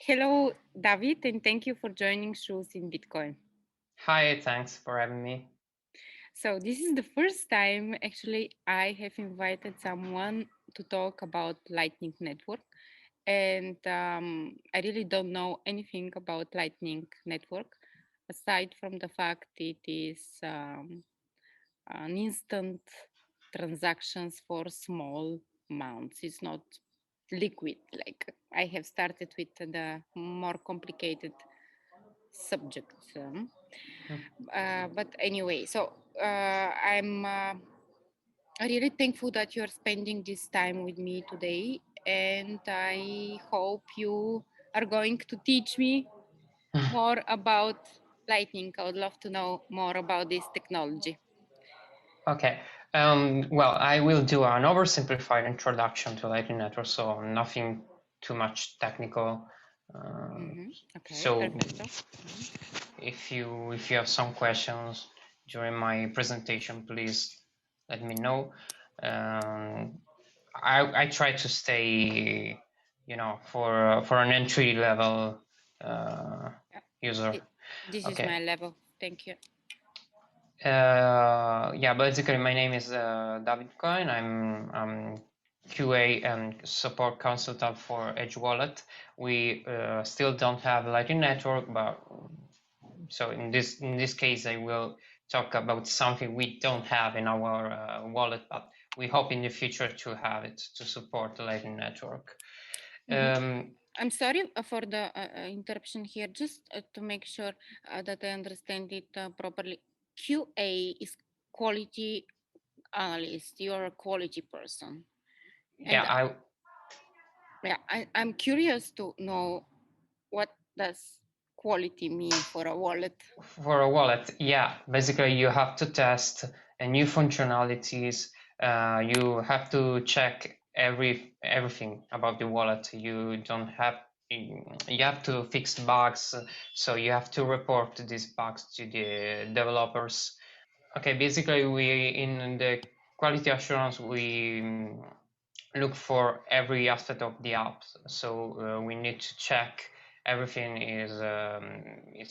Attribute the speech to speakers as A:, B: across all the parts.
A: Hello, David, and thank you for joining Shoes in Bitcoin.
B: Hi, thanks for having me.
A: So this is the first time actually I have invited someone to talk about Lightning Network, and I really don't know anything about Lightning Network aside from the fact it is an instant transactions for small amounts. It's not liquid like I have started with the more complicated subjects. But anyway, so I'm really thankful that you're spending this time with me today, and I hope you are going to teach me more about Lightning. I would love to know more about this technology.
B: Okay. Well, I will do an oversimplified introduction to Lightning Network, so nothing too much technical.
A: Okay,
B: So
A: perfecto.
B: if you have some questions during my presentation, please let me know. I try to stay, for an entry level user.
A: This is
B: Okay.
A: my level. Thank you.
B: Yeah, basically my name is David Coen. I'm QA and support consultant for Edge Wallet. We still don't have Lightning Network, but so in this case I will talk about something we don't have in our wallet, but we hope in the future to have it to support the Lightning Network.
A: I'm sorry for the interruption here, just to make sure that I understand it properly. QA is quality analyst. You're a quality person. And
B: Yeah,
A: I'm curious to know what does quality mean for a wallet?
B: for a wallet, yeah, basically you have to test new functionalities. You have to check everything about the wallet. You have to fix bugs, so you have to report these bugs to the developers. Okay, basically we in the quality assurance we look for every aspect of the app. So we need to check everything is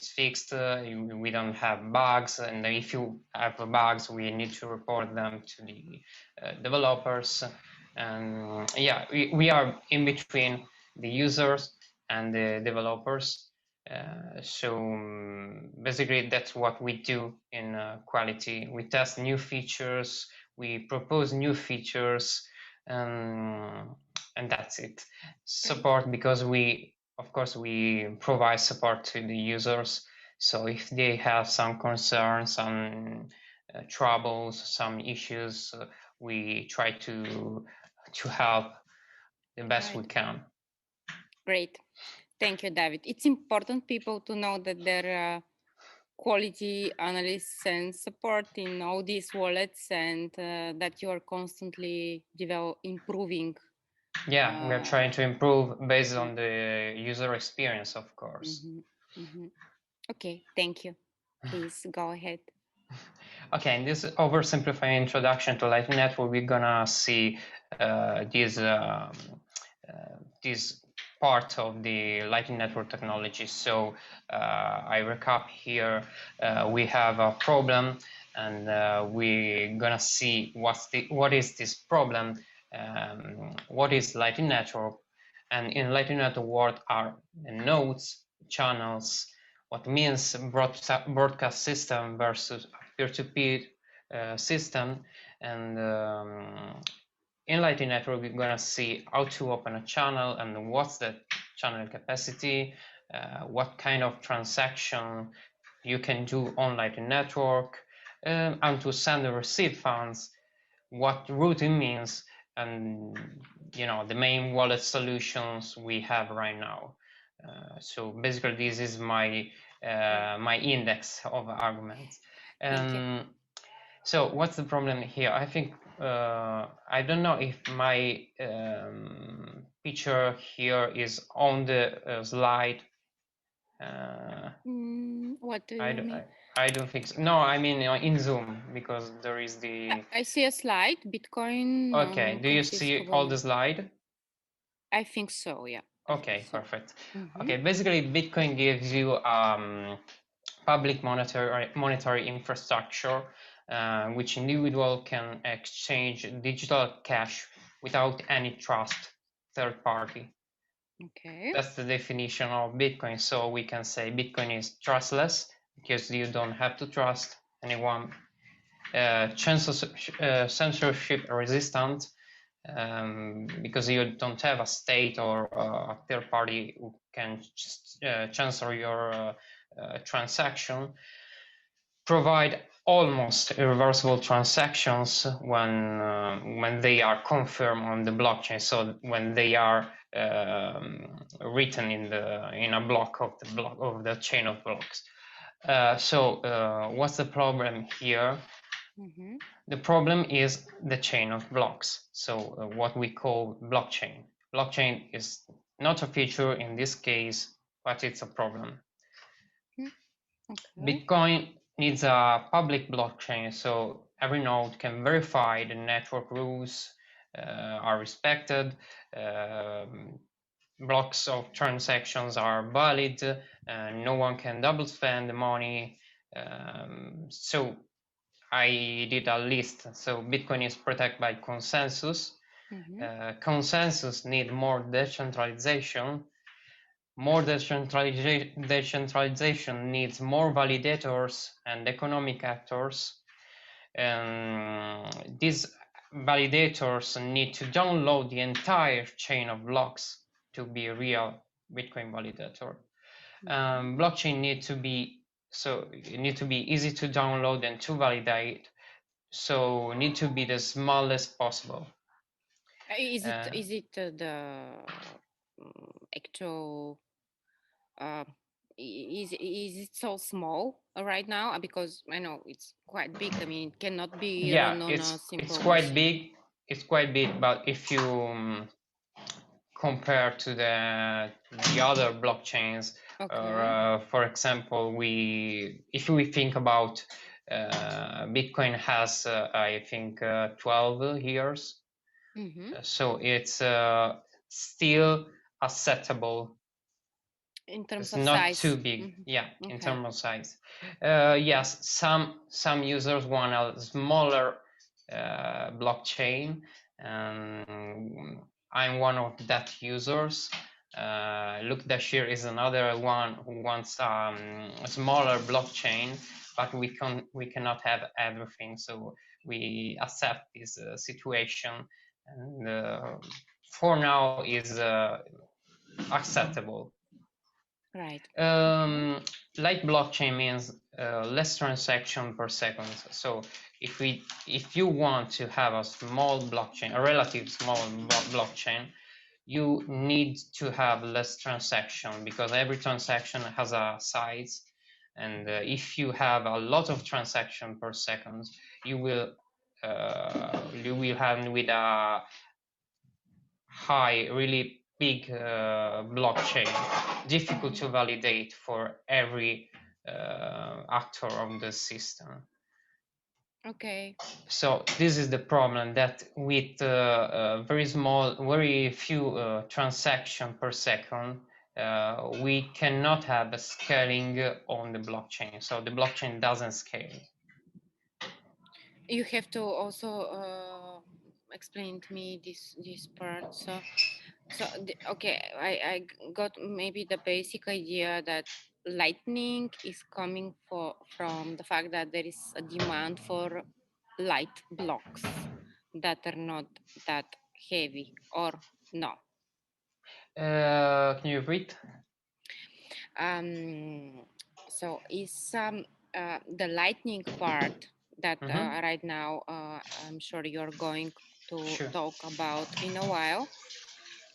B: fixed. We don't have bugs, and if you have bugs, we need to report them to the developers. And yeah, we are in between the users and the developers. Basically, that's what we do in quality. We test new features, we propose new features, and that's it. Support, because of course we provide support to the users, so if they have some concerns, some troubles, some issues, we try to help the best we
A: Right.
B: can.
A: Great. Thank you, David. It's important people to know that there are quality analysts and support in all these wallets, and that you are constantly improving.
B: Yeah, we are trying to improve based on the user experience, of course.
A: Okay, thank you. Please go ahead.
B: Okay, in this oversimplified introduction to Lightning Network, we're gonna see this part of the Lightning Network technology. So I recap here. We have a problem, and we're gonna see what is this problem, what is Lightning Network, and in Lightning Network what are nodes, channels, what means broadcast system versus peer-to-peer system, and in Lightning Network we're gonna see how to open a channel and what's the channel capacity, what kind of transaction you can do on Lightning Network, and to send and receive funds, what routing means, and the main wallet solutions we have right now. So basically this is my my index of arguments. So what's the problem here? I think I don't know if my picture here is on the slide.
A: What do you mean?
B: I don't think so. No, I mean in Zoom, because there is the...
A: I see a slide. Bitcoin
B: Okay, do you
A: consists
B: see
A: of
B: all the slide?
A: I think so, yeah.
B: Okay,
A: So,
B: perfect.
A: mhm.
B: Okay, basically Bitcoin gives you public monetary infrastructure, which individual can exchange digital cash without any trust third party.
A: Okay.
B: That's the definition of Bitcoin. So we can say Bitcoin is trustless because you don't have to trust anyone. Censorship resistant, because you don't have a state or a third party who can censor your transaction. Provide almost irreversible transactions when they are confirmed on the blockchain. So when they are written in a block of the chain of blocks. So what's the problem here?
A: Mm-hmm.
B: The problem is the chain of blocks. So what we call blockchain. Blockchain is not a feature in this case, but it's a problem.
A: Okay.
B: Bitcoin needs a public blockchain, so every node can verify the network rules are respected, blocks of transactions are valid, no one can double spend the money. So I did a list. So Bitcoin is protected by consensus. Consensus need more decentralization. More decentralization needs more validators and economic actors. These validators need to download the entire chain of blocks to be a real Bitcoin validator. Blockchain need to be easy to download and to validate. So need to be the smallest possible.
A: Is it the actual? Is it so small right now? Because I know it's quite big. I mean, it cannot be run on a simple
B: quite
A: machine.
B: big. It's quite big, but if you compare to the other blockchains, or for example, if we think about Bitcoin has I think 12 years, so it's still acceptable.
A: In terms
B: It's
A: of
B: not
A: size.
B: too big. Yeah, in terms of size. Yes, some users want a smaller blockchain. I'm one of that users. Luke Dashir is another one who wants a smaller blockchain, but we cannot have everything, so we accept this situation, and for now is acceptable.
A: Right.
B: Light blockchain means less transaction per second. So if you want to have a small blockchain, a relative small blockchain, you need to have less transaction because every transaction has a size. And if you have a lot of transaction per second, you will have with a high, really big blockchain, difficult to validate for every actor of the system.
A: Okay.
B: So this is the problem, that with very few transactions per second, we cannot have a scaling on the blockchain. So the blockchain doesn't scale.
A: You have to also explain to me this part. So okay, I got maybe the basic idea that lightning is coming from the fact that there is a demand for light blocks that are not that heavy, or no?
B: Can you repeat?
A: So is the lightning part that right now I'm sure you're going to talk about in a while.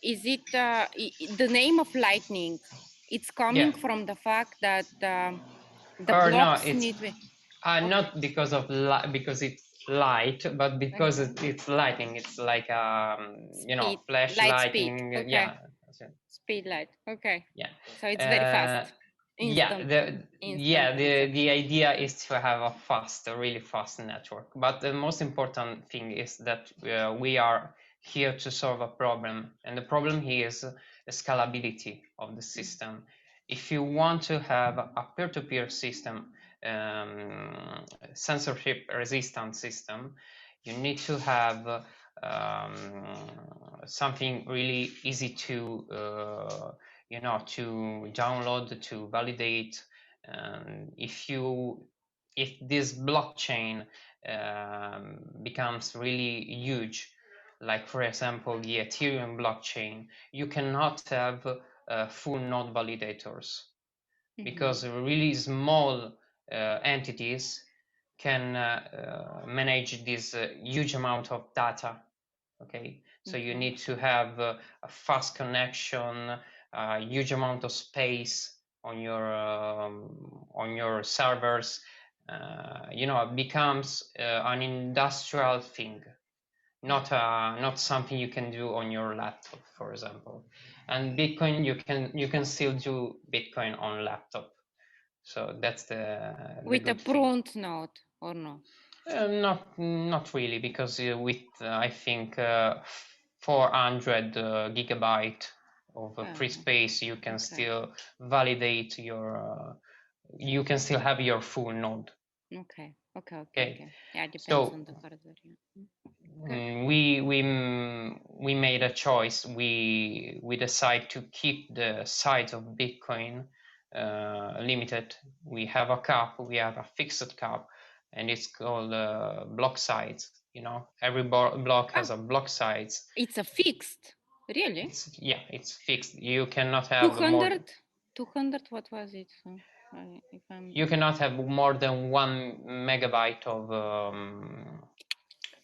A: Is it the name of lightning? It's coming from the fact that the blocks
B: no,
A: need to.
B: not because of because it's light, but because it's lighting. It's like
A: Speed, light speed.
B: flashlighting.
A: Okay.
B: Yeah.
A: Speed light. Okay.
B: Yeah.
A: So it's very fast. Instant.
B: The idea is to have a fast, a really fast network. But the most important thing is that we are here to solve a problem, and the problem here is scalability of the system. If you want to have a peer-to-peer system, censorship resistant system, you need to have something really easy to to download, to validate. If this blockchain becomes really huge, like for example the Ethereum blockchain, you cannot have full node validators, because really small entities can manage this huge amount of data. Okay, so you need to have a fast connection, a huge amount of space on your servers. It becomes an industrial thing, not something you can do on your laptop, for example. And Bitcoin, you can still do Bitcoin on laptop. So that's the
A: with a
B: good thing.
A: pruned node or no?
B: Not really, because with I think 400 gigabyte of free space, you can still validate your. You can still have your full node.
A: Okay. Yeah, depends on the hardware. Yeah.
B: We made a choice. We decide to keep the size of Bitcoin limited. We have a cap. We have a fixed cap, and it's called block size. Every block has a block size.
A: It's a fixed, really?
B: It's fixed. You cannot have
A: 200. 200. What was it? If
B: you cannot have more than 1 megabyte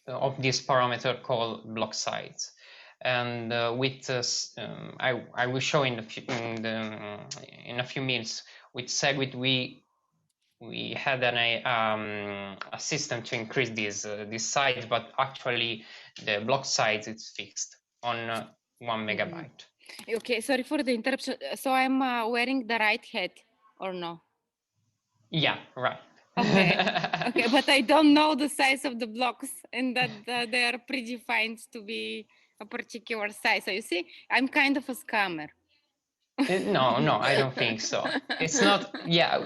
B: of this parameter called block size. And with I will show in a few minutes. With Segwit, we had a system to increase this size, but actually the block size is fixed on 1 megabyte.
A: Okay, sorry for the interruption. So I'm wearing the right hat or no?
B: Yeah, right.
A: Okay, but I don't know the size of the blocks, and that they are predefined to be a particular size. So you see, I'm kind of a scammer.
B: No, I don't think so. It's not. Yeah,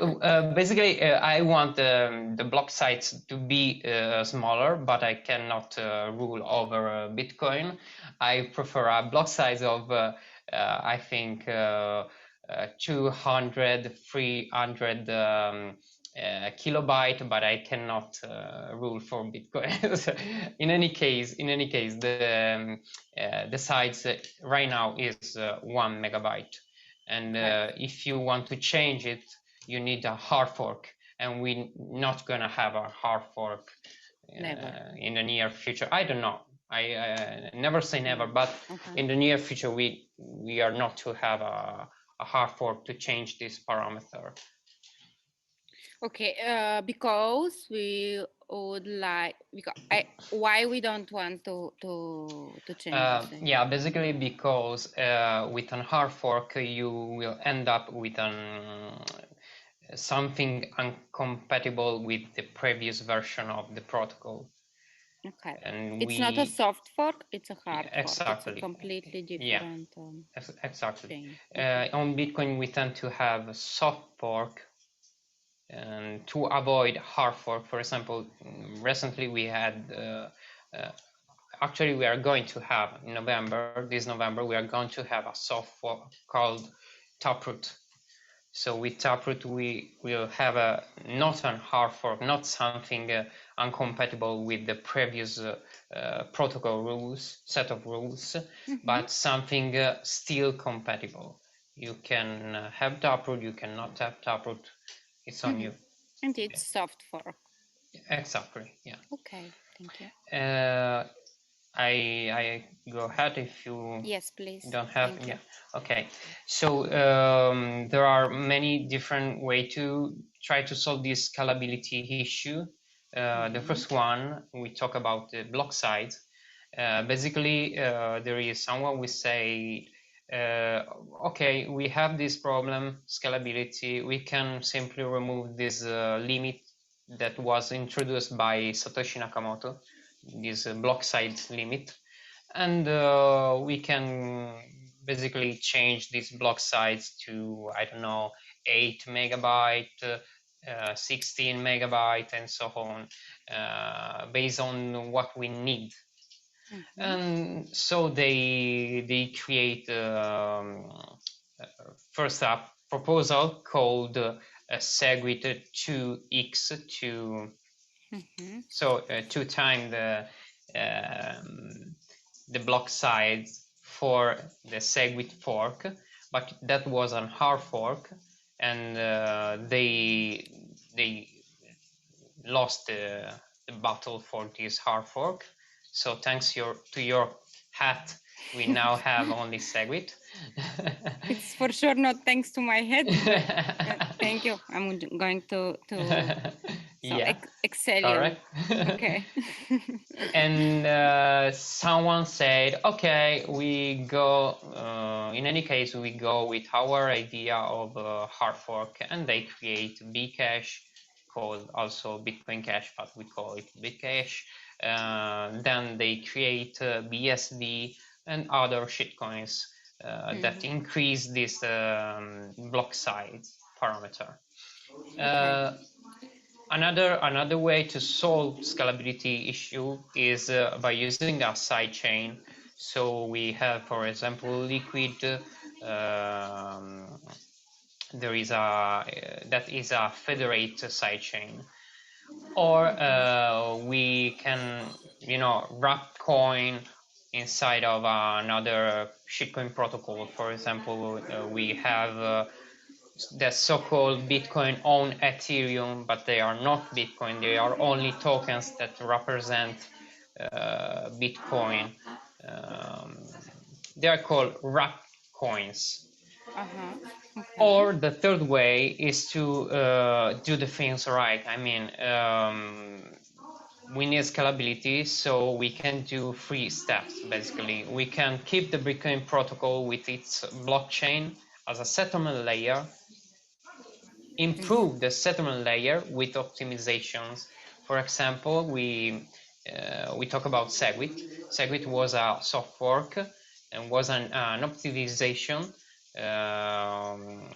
B: basically, I want the block size to be smaller, but I cannot rule over Bitcoin. I prefer a block size of, I think, 200, 300 kilobyte, but I cannot rule for Bitcoin. So in any case, the size right now is 1 megabyte. And if you want to change it, you need a hard fork, and we're not gonna have a hard fork in the near future. I don't know. I never say never, but in the near future, we are not to have a hard fork to change this parameter.
A: Okay, because we would like, why we don't want to change this?
B: Yeah, basically because with an hard fork you will end up with something incompatible with the previous version of the protocol.
A: Okay, and it's not a soft fork; it's a hard fork.
B: Exactly.
A: It's a completely different.
B: Yeah, exactly. On Bitcoin, we tend to have a soft fork, and to avoid hard fork. For example, recently we had. Actually, we are going to have in this November, we are going to have a soft fork called Taproot. So with Taproot, we will have not a hard fork, not something incompatible with the previous protocol rules, set of rules, but something still compatible. You can have Taproot, you cannot have Taproot. It's on you.
A: And it's soft fork.
B: Exactly. Yeah.
A: Okay. Thank you.
B: I go ahead if you
A: please.
B: Don't have. Yeah. Okay. So there are many different ways to try to solve this scalability issue. The first one, we talk about the block size. Basically, there is someone will say, okay, we have this problem, scalability. We can simply remove this limit that was introduced by Satoshi Nakamoto, this block size limit, and we can basically change these block size to, I don't know, 8 megabyte, 16 megabyte, and so on, based on what we need. And so they create first a proposal called Segwit 2x, so 2 times the block size for the Segwit fork, but that was a hard fork, and they lost the battle for this hard fork. So thanks to your hat, we now have only Segwit.
A: It's for sure not thanks to my head, but thank you. I'm going to so
B: yeah,
A: Excelium.
B: correct.
A: Okay.
B: And someone said, okay, we go, in any case, we go with our idea of hard fork, and they create Bcash, called also Bitcoin Cash, but we call it Bitcash. Then they create BSV and other shitcoins that increase this block size parameter.
A: Okay.
B: Another way to solve scalability issue is by using a sidechain. So we have, for example, Liquid. There is that is a federate sidechain, or we can, wrap coin inside of another shitcoin protocol. For example, we have the so-called Bitcoin own Ethereum, but they are not Bitcoin. They are only tokens that represent Bitcoin. They are called wrap coins.
A: Okay.
B: Or the third way is to do the things right. I mean, we need scalability, so we can do 3 steps, basically. We can keep the Bitcoin protocol with its blockchain as a settlement layer, improve the settlement layer with optimizations. For example, we talk about Segwit. Segwit was a soft fork and was an optimization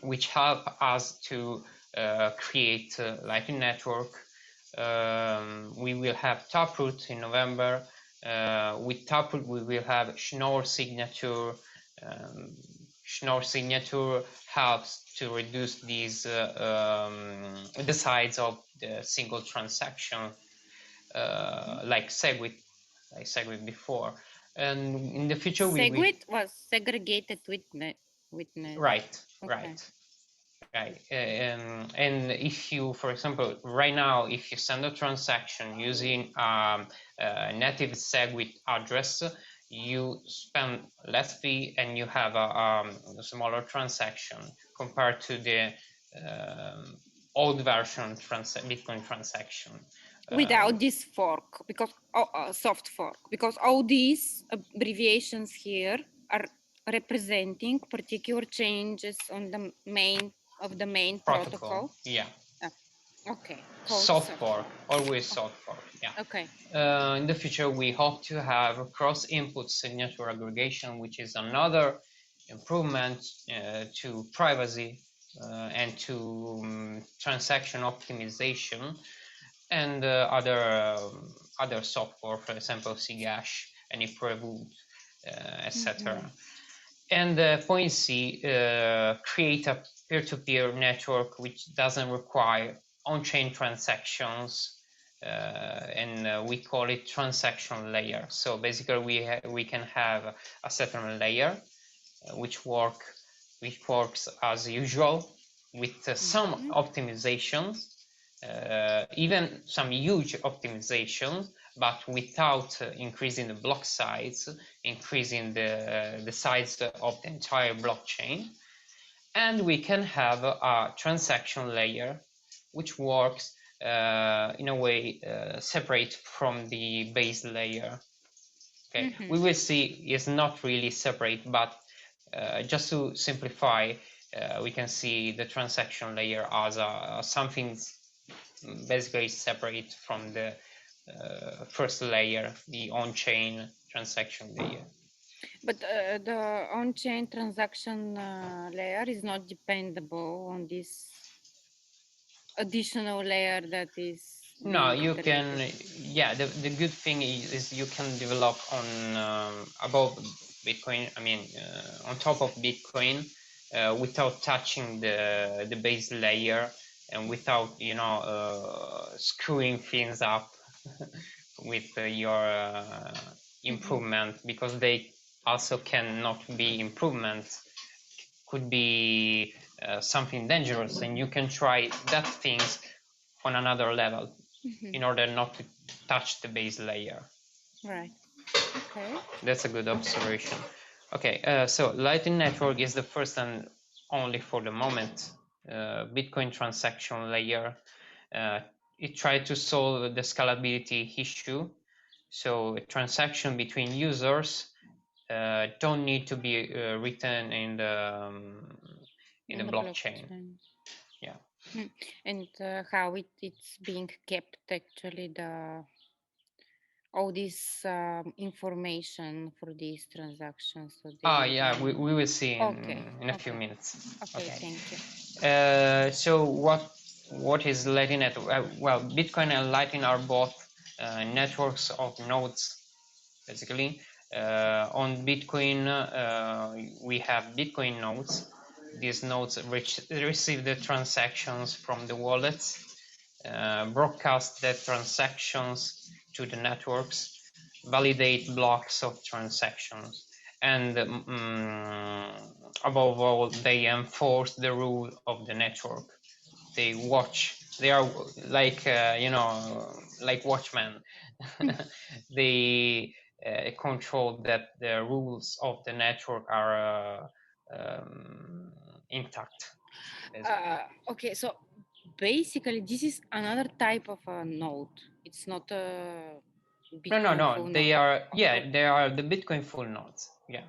B: which helped us to create Lightning Network. We will have Taproot in November. With Taproot, we will have Schnorr signature. Schnorr signature helps to reduce these the size of the single transaction, like Segwit before. And in the future,
A: Segwit was segregated witness.
B: Right,
A: Okay.
B: right. And if you, for example, right now, if you send a transaction using a native Segwit address, you spend less fee and you have a smaller transaction compared to the old version Bitcoin transaction.
A: Without this fork, because soft fork, because all these abbreviations here are representing particular changes on the main protocol.
B: Yeah.
A: Okay.
B: Soft fork, always soft fork. Yeah.
A: Okay.
B: In the future, we hope to have cross-input signature aggregation, which is another improvement to privacy and to transaction optimization, and other software, for example, Cgash, AnyPrevoot, etc. And point C, create a peer-to-peer network which doesn't require on-chain transactions, and we call it transaction layer. So basically, we can have a settlement layer which works as usual with some optimizations, even some huge optimizations, but without increasing the block size, increasing the size of the entire blockchain. And we can have a transaction layer which works in a way separate from the base layer. Okay, we will see it's not really separate, but just to simplify, we can see the transaction layer as something basically separate from the first layer, the on-chain transaction layer.
A: But the on-chain transaction layer is not dependable on this additional layer that is
B: No,
A: being
B: you
A: created.
B: can, yeah, the good thing is you can develop on above Bitcoin, I mean, on top of Bitcoin, without touching the base layer and without, you know, screwing things up with your improvement, because they also cannot be improvements, could be something dangerous, and you can try that things on another level in order not to touch the base layer.
A: Right. Okay.
B: That's a good observation. Okay, so Lightning Network is the first and only, for the moment, Bitcoin transaction layer. It tried to solve the scalability issue. So a transaction between users don't need to be written in the
A: In the
B: blockchain.
A: blockchain.
B: Yeah.
A: And how it's being kept actually, the all this information for these transactions, so they
B: Ah,
A: will
B: yeah,
A: be
B: we will see
A: okay.
B: in a few
A: Okay.
B: minutes.
A: Okay.
B: Okay.
A: Thank you.
B: So what is Lightning Network? Well, Bitcoin and Lightning are both networks of nodes, basically. On Bitcoin, we have Bitcoin nodes. These nodes receive the transactions from the wallets, broadcast the transactions to the networks, validate blocks of transactions, and above all, they enforce the rule of the network. They watch. They are like like watchmen. They control that the rules of the network are intact, basically.
A: Okay. So basically, this is another type of a node. It's not a Bitcoin
B: No.
A: full node.
B: They are, yeah,
A: Okay.
B: they are the Bitcoin full nodes. Yeah.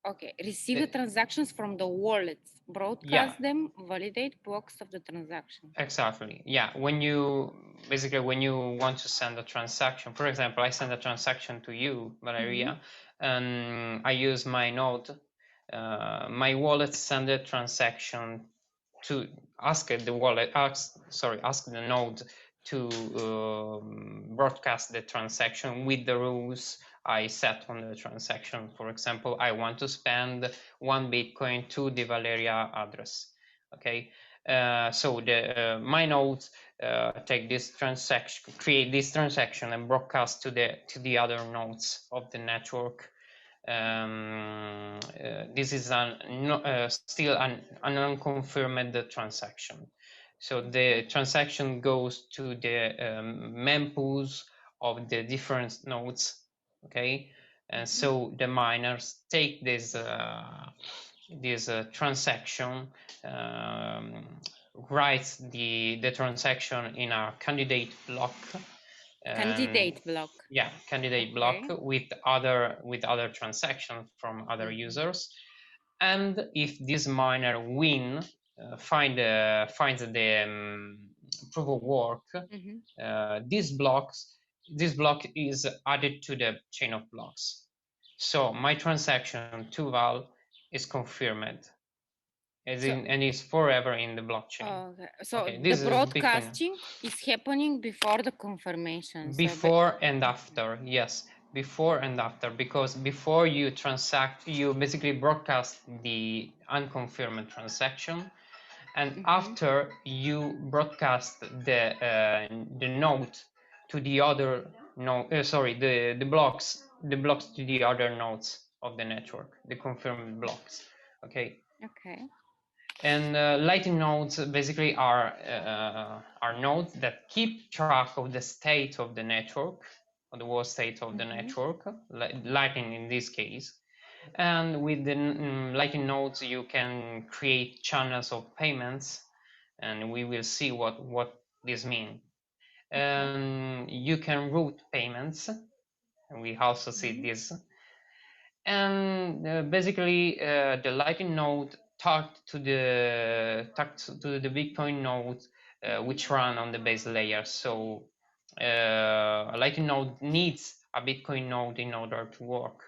A: Okay. Receive the
B: The-
A: transactions from the wallets,
B: yeah.
A: broadcast them, validate blocks of the transaction.
B: Exactly. Yeah. When you basically when you want to send a transaction, for example, I send a transaction to you, Valeria, and I use my node. My wallet send a transaction to ask the wallet, ask the node to broadcast the transaction with the rules I set on the transaction. For example, I want to spend 1 Bitcoin to the Valeria address. Okay. So the my node take this transaction, create this transaction, and broadcast to the other nodes of the network. This is still an unconfirmed transaction. So the transaction goes to the mempools of the different nodes. Okay, and so the miners take this transaction, um, writes the transaction in a candidate block.
A: Candidate block.
B: Yeah, candidate block
A: Okay.
B: with other transactions from other users. And if this miner finds the proof of work, this block is added to the chain of blocks. So my transaction to Val is confirmed,
A: So,
B: and is forever in the blockchain.
A: okay. So
B: Okay,
A: the
B: this is Bitcoin.
A: broadcasting is happening before the confirmation. So,
B: Before and after, yes, before and after, because before you transact, you basically broadcast the unconfirmed transaction, and after you broadcast the node to the other node, sorry, the blocks to the other nodes of the network, the confirmed blocks. Okay.
A: okay.
B: And Lightning nodes basically are nodes that keep track of the state of the network, of the world state of the network, Lightning in this case. And with the Lightning nodes, you can create channels of payments, and we will see what this means. You can route payments, and we also see this. And basically, the Lightning node talked to the Bitcoin node, which run on the base layer. So a Lightning node needs a Bitcoin node in order to work.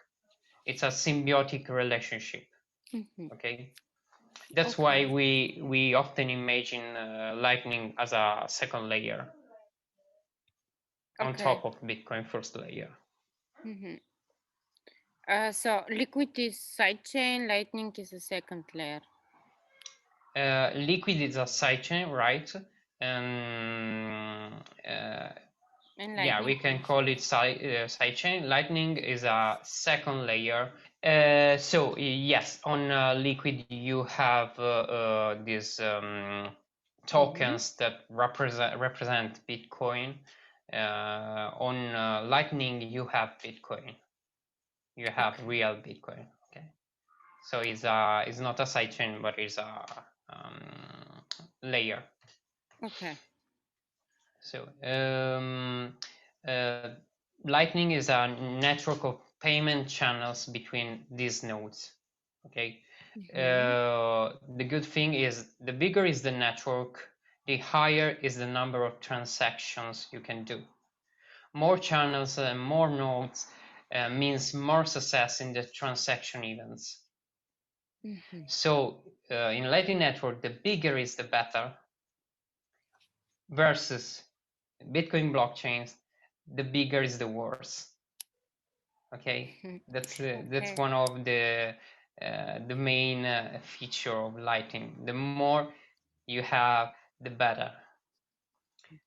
B: It's a symbiotic relationship. Okay, that's why
A: Okay.
B: we often imagine Lightning as a second layer on
A: Okay.
B: top of Bitcoin first layer.
A: So Liquid is sidechain, Lightning is a second layer.
B: Liquid is a sidechain, right? And
A: And
B: yeah, we
A: Lightning
B: can
A: is
B: call it sidechain. Lightning is a second layer. So yes, on Liquid you have these tokens that represent Bitcoin. On Lightning you have Bitcoin. You have real Bitcoin. Okay, so it's not a sidechain, but it's a layer.
A: Okay.
B: So Lightning is a network of payment channels between these nodes. Okay. The good thing is the bigger is the network, the higher is the number of transactions you can do. More channels and more nodes means more success in the transaction events. So in Lightning Network, the bigger is the better, versus Bitcoin blockchains, the bigger is the worse. Okay, that's one of the main feature of Lightning. The more you have, the better.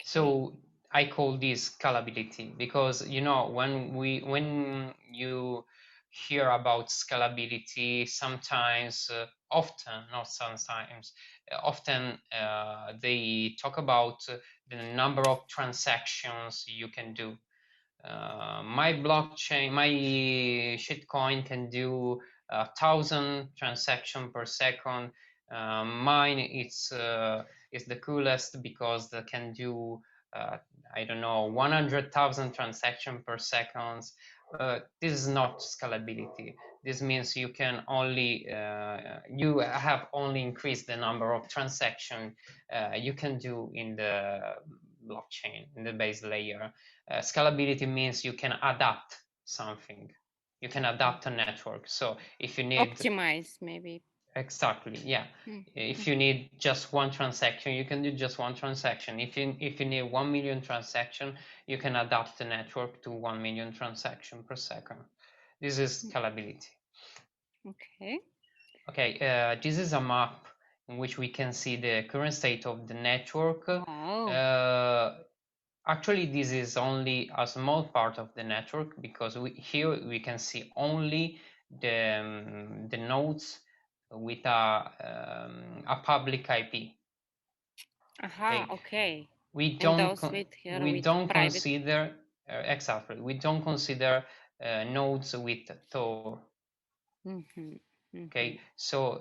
B: So I call this scalability, because when you hear about scalability, sometimes often, not sometimes, often they talk about the number of transactions you can do. My blockchain, my shitcoin can do 1,000 transactions per second. Mine is the coolest because they can do I don't know, 100,000 transactions per second. This is not scalability. This means you can only you have only increased the number of transactions you can do in the blockchain, in the base layer. Scalability means you can adapt something. You can adapt a network. So if you need
A: optimize, maybe.
B: exactly, yeah. If you need just one transaction, you can do just one transaction. If you need 1 million transaction, you can adapt the network to 1 million transaction per second. This is scalability.
A: Okay.
B: Okay, this is a map in which we can see the current state of the network.
A: Wow.
B: Actually, this is only a small part of the network, because here we can see only the nodes with a public IP.
A: Okay.
B: We
A: And
B: don't
A: those with here
B: we
A: with
B: don't
A: private.
B: consider exactly. We don't consider nodes with Tor. Okay, so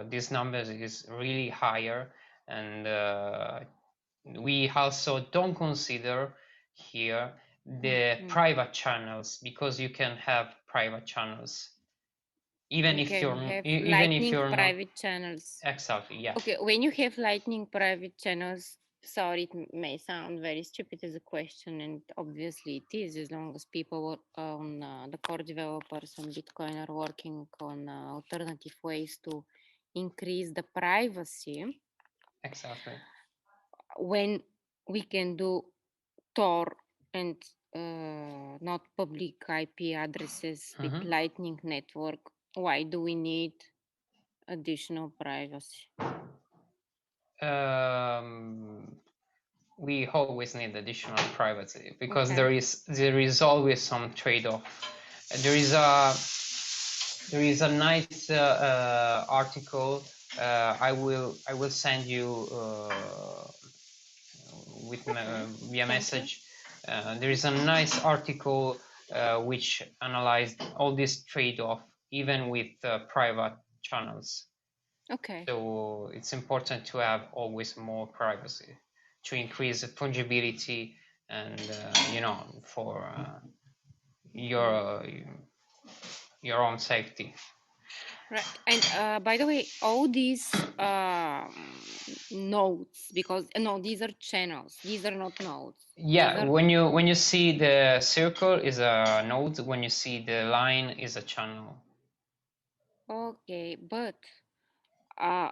B: this number is really higher, and we also don't consider here the private channels, because you can have private channels even
A: You
B: if
A: can
B: you're
A: have
B: even if
A: Lightning
B: you're not
A: private channels.
B: exactly, yeah.
A: Okay, when you have Lightning private channels, sorry, it may sound very stupid as a question, and obviously it is, as long as people on the core developers on Bitcoin are working on alternative ways to increase the privacy.
B: Exactly.
A: When we can do Tor and not public IP addresses with Lightning Network, why do we need additional privacy?
B: We always need additional privacy, because there is always some trade-off. There is a nice article. I will send you with via message. There is a nice article which analyzed all this trade-off, even with private channels.
A: Okay.
B: So it's important to have always more privacy to increase fungibility and for your own safety.
A: Right. And by the way, all these nodes, because no, these are channels. These are not nodes. These
B: Yeah,
A: are
B: when you see the circle is a node, when you see the line is a channel.
A: okay, but uh,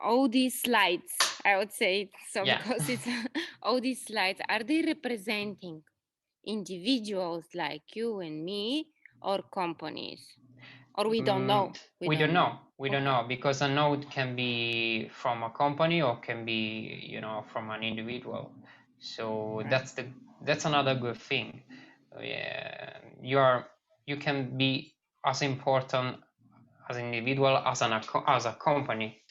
A: all these slides, I would say so
B: Yeah.
A: because it's all these slides, are they representing individuals like you and me or companies? Or we don't know. We
B: We don't
A: don't know.
B: know. We don't
A: Okay.
B: know because a node can be from a company or can be, from an individual. So
A: Right.
B: that's another good thing. Yeah, you can be as important as an individual as a company.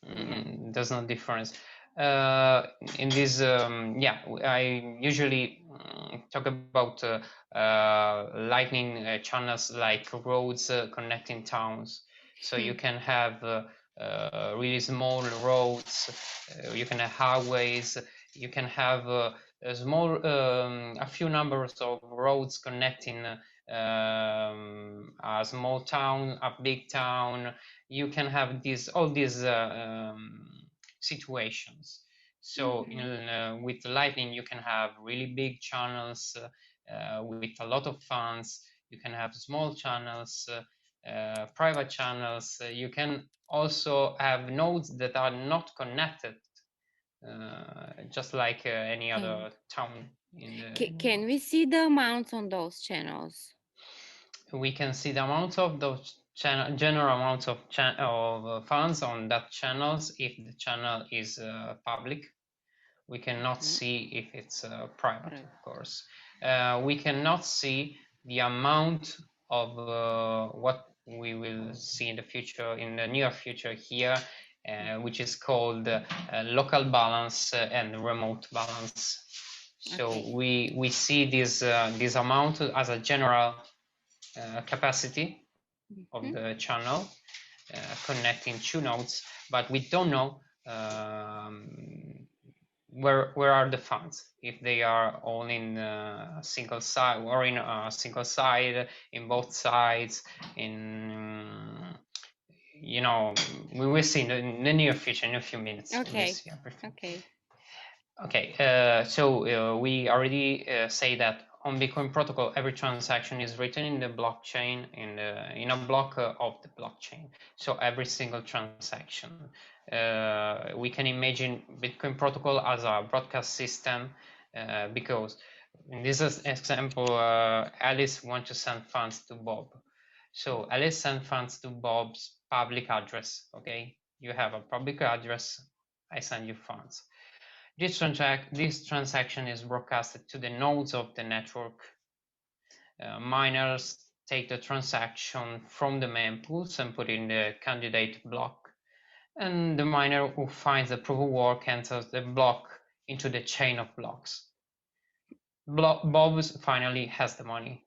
A: Yeah.
B: There's no difference. In this, yeah, I usually talk about lightning channels like roads connecting towns. So you can have really small roads, you can have highways, you can have a few numbers of roads connecting a small town, a big town. You can have all these situations. So with lightning you can have really big channels with a lot of funds. You can have small channels, private channels. You can also have nodes that are not connected, just like any
A: Can
B: other town in the
A: can we see the amounts on those channels?
B: we can see the amount of those general amounts of funds on that channels if the channel is public. We cannot
A: Okay.
B: see if it's private,
A: Right.
B: of course. We cannot see the amount of what we will see in the future, in the near future here, which is called local balance and remote balance. So
A: Okay.
B: we see this amount as a general capacity of
A: Mhm.
B: the channel connecting two nodes, but we don't know where are the funds, if they are all in a single side or in a single side, in both sides, in we will see in the near future, in a few minutes. We will
A: Okay.
B: see everything.
A: Okay.
B: Okay, so we already say that on Bitcoin protocol, every transaction is written in the blockchain, in a block of the blockchain. So every single transaction. We can imagine Bitcoin protocol as a broadcast system because in this example, Alice wants to send funds to Bob. So Alice sends funds to Bob's public address. Okay, you have a public address. I send you funds. This transaction is broadcasted to the nodes of the network. Miners take the transaction from the mempools and put in the candidate block, and the miner who finds the proof of work enters the block into the chain of blocks. Bob finally has the money.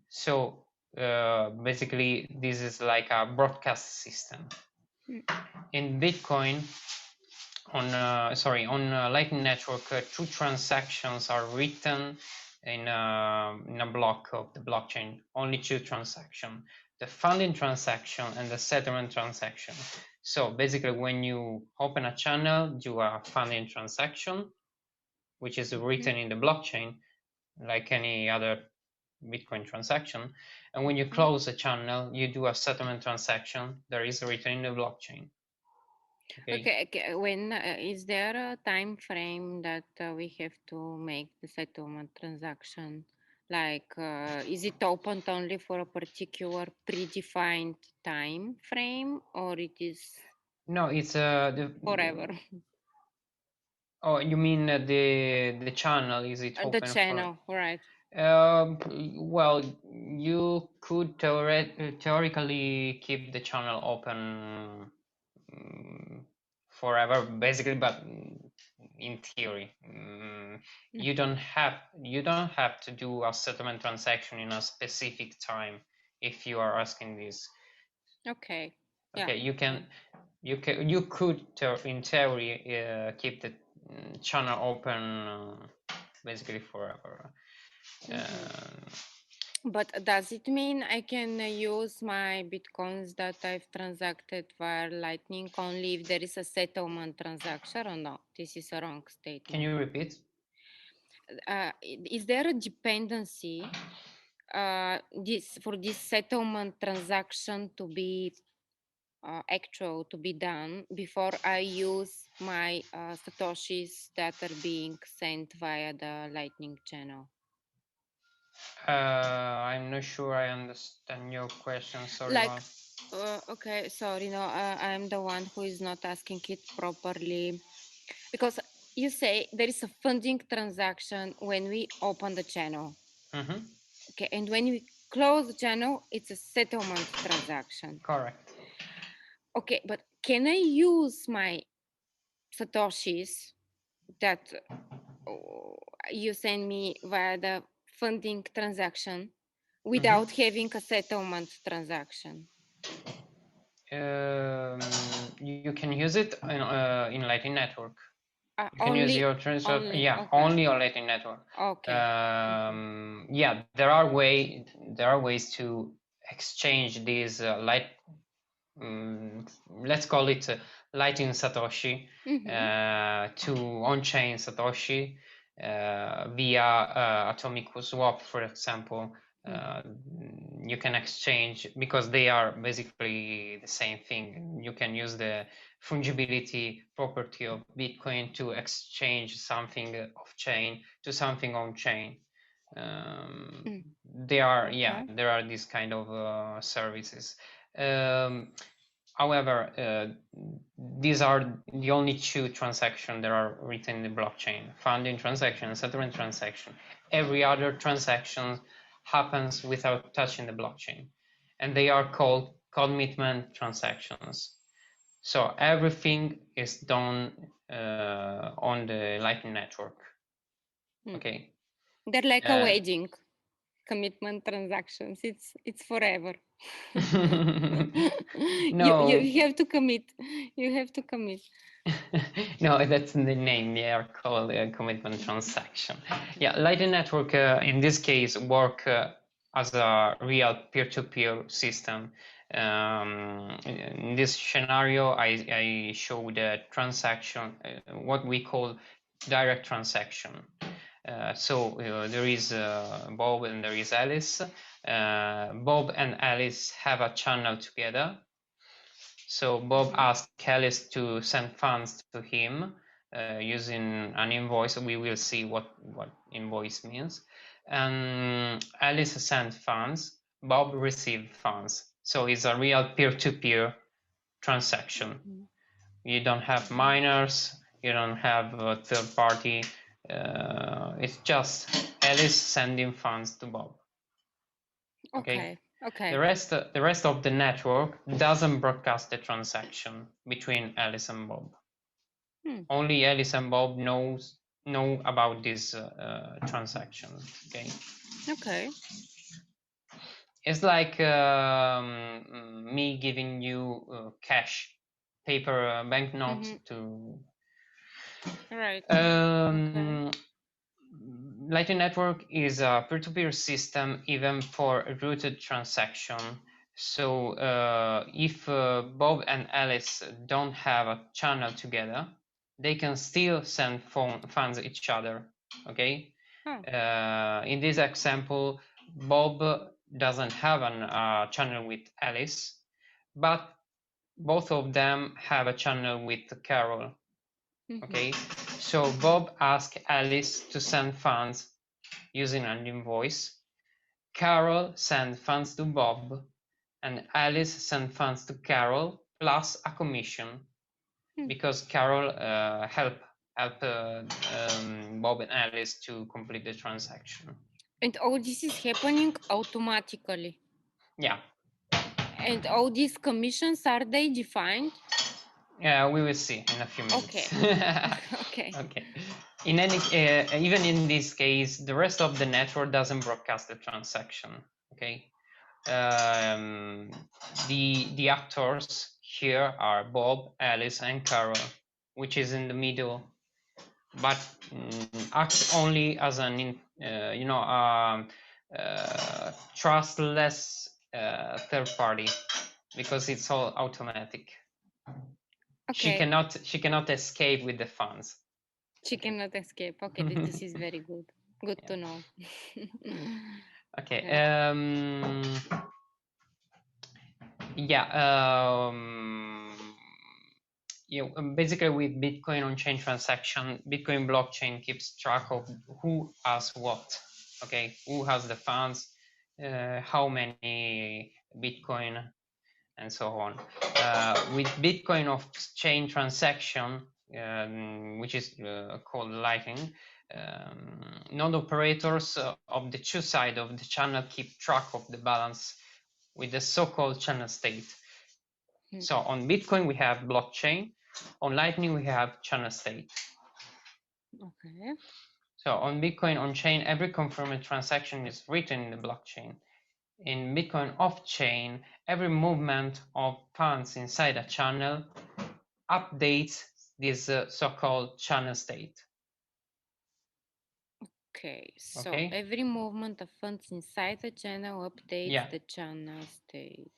B: So basically, this is like a broadcast system. In Bitcoin, on Lightning Network, two transactions are written in a block of the blockchain. Only two transactions: the funding transaction and the settlement transaction. So basically, when you open a channel, do a funding transaction, which is written in the blockchain, like any other Bitcoin transaction. And when you close a channel, you do a settlement transaction that is written in the blockchain. Okay.
A: Okay. Okay. When is there a time frame that we have to make the settlement transaction? Like, is it opened only for a particular predefined time frame, or it is
B: No, it's
A: forever?
B: oh, you mean the channel? Is it
A: The
B: open for?
A: channel, right?
B: Well, you could theoretically keep the channel open forever, basically, but in theory, you don't have to do a settlement transaction in a specific time if you are asking this.
A: Okay. Yeah.
B: Okay,
A: Yeah.
B: you could in theory keep the channel open basically forever.
A: Mm-hmm.
B: Um,
A: But does it mean I can use my bitcoins that I've transacted via Lightning only if there is a settlement transaction or no? This is a wrong
B: Can
A: statement.
B: you repeat?
A: Is there a dependency for this settlement transaction to be actual, to be done before I use my satoshis that are being sent via the Lightning channel?
B: I'm not sure I understand your question. Sorry,
A: Like,
B: Val.
A: okay, sorry, no, I'm the one who is not asking it properly because you say there is a funding transaction when we open the channel.
B: Mm-hmm.
A: Okay, and when we close the channel, it's a settlement transaction.
B: Correct.
A: Okay, but can I use my satoshis that you send me via the funding transaction without having a settlement transaction?
B: You can use it in Lightning Network. You can use
A: Only,
B: your transfer,
A: only,
B: yeah,
A: okay,
B: only on Lightning Network.
A: okay.
B: Yeah, there are ways to exchange these let's call it Lightning Satoshi to on-chain Satoshi via atomic swap, for example. You can exchange because they are basically the same thing. You can use the fungibility property of Bitcoin to exchange something off chain to something on chain. There are these kind of services. However, these are the only two transactions that are written in the blockchain: funding transaction and settlement transaction. Every other transaction happens without touching the blockchain, and they are called commitment transactions. So everything is done on the Lightning Network. Okay.
A: They're like a wedding, commitment transactions. It's forever.
B: No.
A: You have to commit. You have to commit.
B: No, that's the name. They are called a commitment transaction. Yeah, Lightning Network in this case work as a real peer-to-peer system. In this scenario, I show the transaction, what we call direct transaction. So there is Bob and there is Alice. Bob and Alice have a channel together. So Bob asked Alice to send funds to him using an invoice. We will see what invoice means. And Alice sent funds. Bob received funds. So it's a real peer-to-peer transaction. You don't have miners. You don't have a third party. It's just Alice sending funds to Bob. Okay. The rest of the network doesn't broadcast the transaction between Alice and Bob. Only Alice and Bob know about this transaction. Okay.
A: Okay.
B: It's like me giving you cash, paper banknotes to.
A: Right.
B: Lightning Network is a peer-to-peer system even for a routed transaction. So if Bob and Alice don't have a channel together, they can still send funds each other. Okay. In this example, Bob doesn't have a channel with Alice, but both of them have a channel with Carol. Okay, so Bob asked Alice to send funds using an invoice. Carol sent funds to Bob, and Alice sent funds to Carol plus a commission because Carol helped Bob and Alice to complete the transaction.
A: And all this is happening automatically.
B: Yeah.
A: And all these commissions, are they defined?
B: Yeah, we will see in a few minutes.
A: Okay.
B: Okay. In any, even in this case, the rest of the network doesn't broadcast the transaction. Okay. The actors here are Bob, Alice, and Carol, which is in the middle, but acts only as an trustless third party because it's all automatic.
A: Okay.
B: She cannot escape with the funds.
A: She cannot escape. Okay, this is very good. Good to know.
B: Okay.
A: Yeah.
B: Basically with Bitcoin on-chain transaction, Bitcoin blockchain keeps track of who has what. Okay, who has the funds, how many Bitcoin, and so on. With Bitcoin off-chain transaction, which is called Lightning, node operators of the two sides of the channel keep track of the balance with the so-called channel state. So on Bitcoin we have blockchain, on Lightning we have channel state.
A: Okay.
B: So on Bitcoin on-chain, every confirmed transaction is written in the blockchain. In Bitcoin off-chain, every movement of funds inside a channel updates this so-called channel state.
A: Okay, so
B: Okay.
A: every movement of funds inside the channel updates the channel state.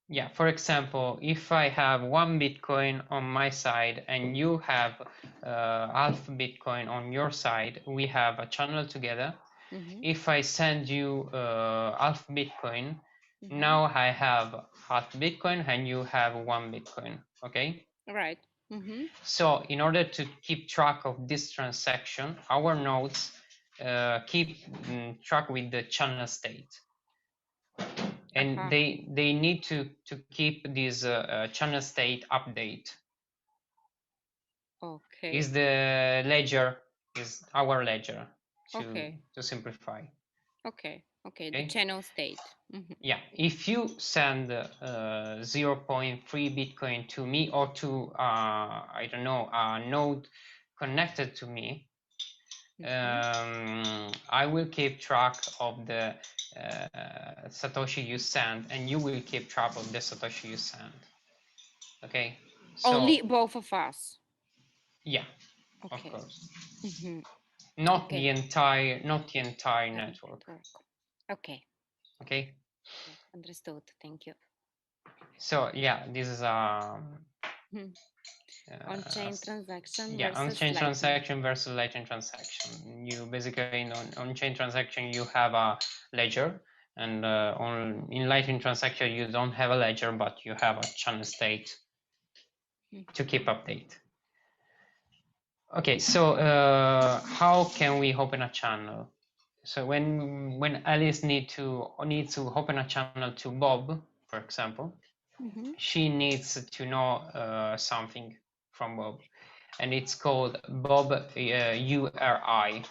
B: Yeah, for example, if I have 1 Bitcoin on my side and you have half Bitcoin on your side, we have a channel together. If I send you half Bitcoin, now I have half Bitcoin and you have 1 Bitcoin, okay?
A: Right.
B: So in order to keep track of this transaction, our nodes keep track with the channel state. And they need to keep this channel state update.
A: Okay.
B: Is the ledger, is our ledger
A: Okay.
B: to simplify.
A: Okay. Okay. The channel state.
B: Yeah, if you send 0.3 Bitcoin to me or to I don't know, a node connected to me, I will keep track of the Satoshi you send, and you will keep track of the Satoshi you send. Okay. So,
A: only both of us.
B: Yeah.
A: Okay.
B: Of course. Not
A: Okay.
B: the entire network.
A: Okay.
B: Okay.
A: Understood. Thank you.
B: So yeah, this is
A: on-chain transaction
B: yeah,
A: versus
B: on-chain
A: Lightning.
B: transaction versus Lightning transaction. You basically in on-chain transaction you have a ledger, and in Lightning transaction you don't have a ledger, but you have a channel state to keep update. Okay, so how can we open a channel? So when Alice needs to open a channel to Bob, for example, she needs to know something from Bob, and it's called Bob URI.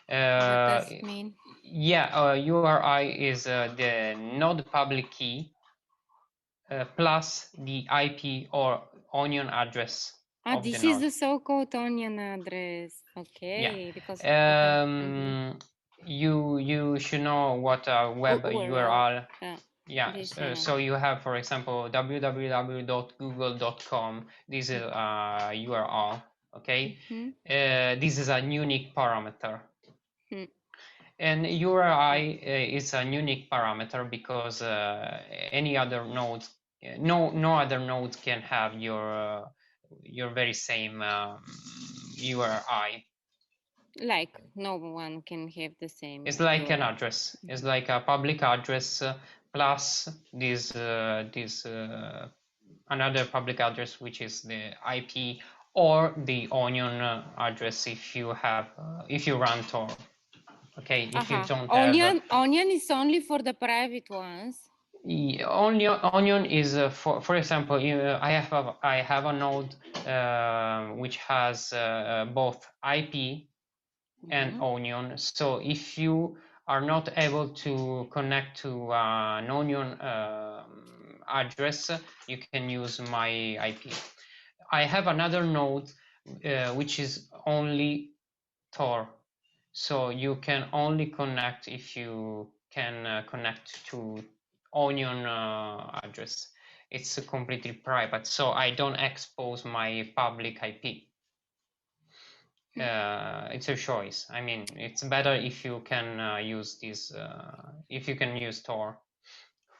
A: What does it mean?
B: Yeah, URI is the node public key plus the IP or onion address of
A: this
B: the
A: is
B: node.
A: the so-called onion address. Okay,
B: Yeah.
A: because
B: you should know what a web URL. Yeah, so you have, for example, www.google.com. This is a URL, okay? This is a unique parameter. And URI is a unique parameter because any other node, no other node can have your very same URI.
A: Like no one can have the same.
B: It's like an address. It's like a public address plus this another public address, which is the IP or the onion address if you have if you run Tor. Okay, if you don't have
A: onion is only for the private ones.
B: Onion is for example, I have a node which has both IP and onion. So if you are not able to connect to an onion address, you can use my IP. I have another node which is only Tor. So you can only connect if you can connect to onion address. It's completely private, so I don't expose my public IP. it's a choice. I mean, it's better if you can use this, if you can use Tor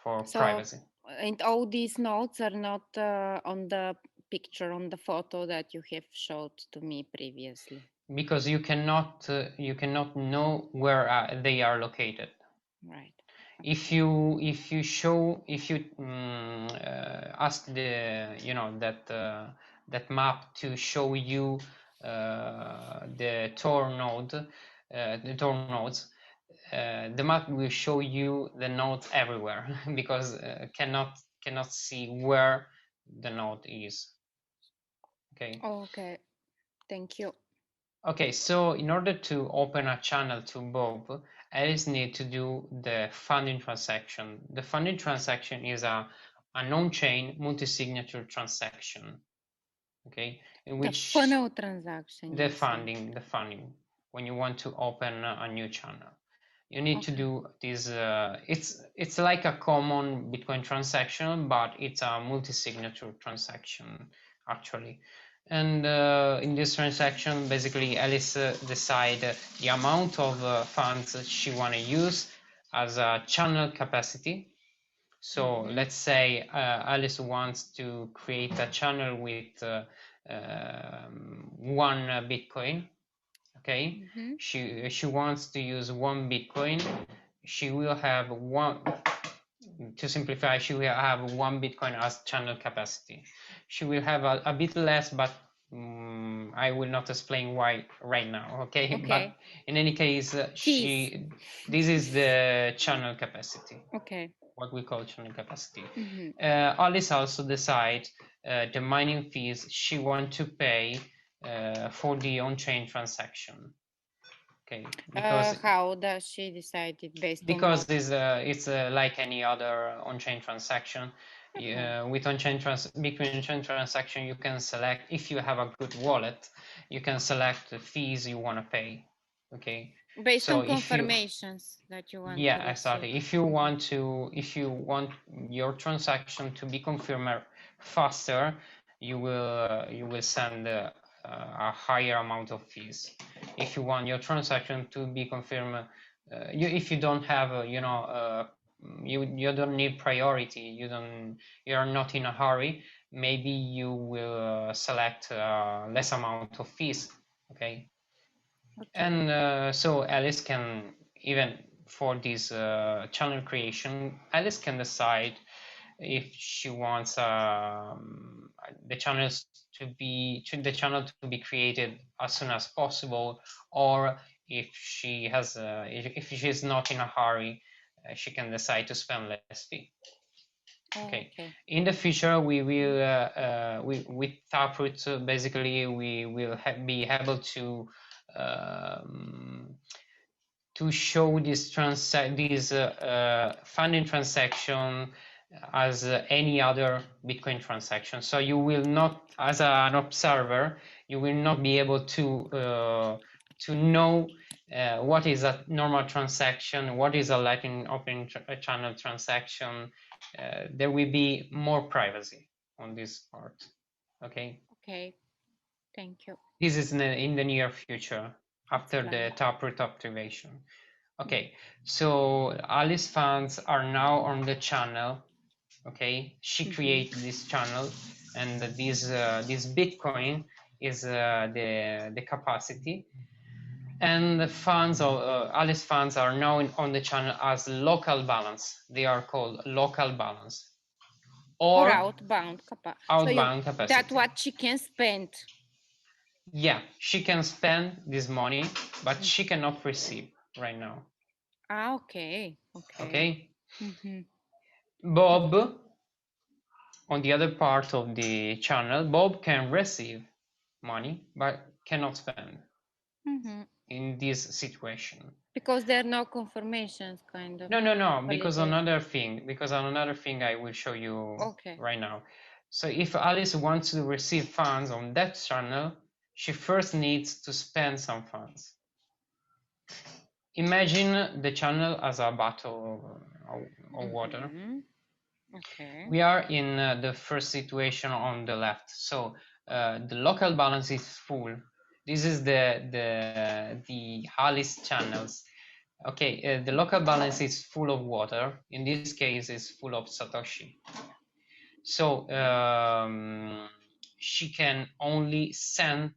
B: for
A: So,
B: privacy.
A: and all these notes are not on the picture, on the photo that you have showed to me previously.
B: Because you cannot know where they are located.
A: Right.
B: If you ask the that map to show you the Tor node, the Tor nodes, the map will show you the node everywhere because cannot see where the node is. Okay.
A: Okay. Thank you.
B: Okay, so in order to open a channel to Bob, Alice need to do the funding transaction. The funding transaction is a on-chain multi-signature transaction. Okay, in
A: The
B: which
A: funnel transaction,
B: the
A: you said.
B: funding when you want to open a new channel, you need to
A: Okay.
B: do this. It's like a common Bitcoin transaction, but it's a multi-signature transaction actually. And in this transaction, basically, Alice decide the amount of funds she want to use as a channel capacity. So let's say Alice wants to create a channel with 1 Bitcoin. Okay, she wants to use 1 Bitcoin. She will have one. To simplify, she will have 1 Bitcoin as channel capacity. She will have a bit less, but I will not explain why right now. Okay,
A: Okay.
B: but in any case, this is the channel capacity.
A: Okay.
B: What we call channel capacity. Alice also decide the mining fees she want to pay for the on-chain transaction. Okay, because
A: how does she decide it based on
B: because
A: what?
B: it's like any other on-chain transaction.
A: Okay.
B: With Bitcoin on-chain transaction, you can select, if you have a good wallet, you can select the fees you want to pay. Okay,
A: Based
B: so
A: on
B: if you
A: confirmations that you want to
B: yeah,
A: receive.
B: exactly. If you want your transaction to be confirmed faster, you will send a higher amount of fees. If you want your transaction to be confirmed, if you don't have you don't need priority, you are not in a hurry, maybe you will select less amount of fees. Okay. And so Alice can, even for this channel creation, Alice can decide if she wants the channel to be created as soon as possible, or if she has if she's not in a hurry, she can decide to spend less fee. Okay. In the future, we will with Taproot, basically we will be able to show this funding transaction as any other Bitcoin transaction. So you will not, as an observer, you will not be able to know what is a normal transaction, what is a Lightning Open channel transaction. There will be more privacy on this part. Okay.
A: Okay. Thank you.
B: This is in the near future after the Taproot activation. Okay, so Alice fans are now on the channel. Okay, she created this channel, and this Bitcoin is the capacity, and the funds of Alice fans are now on the channel as local balance. They are called local balance
A: Or
B: or
A: outbound capacity.
B: outbound capacity.
A: That's what she can spend.
B: Yeah, she can spend this money, but she cannot receive right now.
A: Okay.
B: Okay. Bob, on the other part of the channel, Bob can receive money but cannot spend in this situation.
A: Because there are no confirmations, kind of.
B: No, because another thing I will show you right now. So if Alice wants to receive funds on that channel, she first needs to spend some funds. Imagine the channel as a bottle of water.
A: Okay.
B: We are in the first situation on the left. So the local balance is full. This is the Alice channels. Okay, the local balance is full of water. In this case, it's full of Satoshi. So she can only send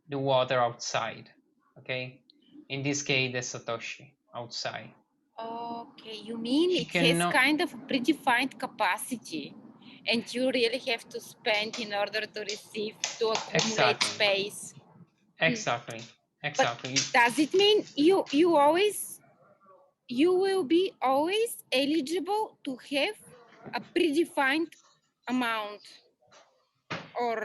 B: the water outside. Okay, in this case, the Satoshi outside.
A: Okay, you mean
B: She
A: it has
B: cannot.
A: kind of a predefined capacity, and you really have to spend in order to receive, to accumulate
B: Exactly.
A: space.
B: Exactly. Exactly.
A: But does it mean you will be always eligible to have a predefined amount, or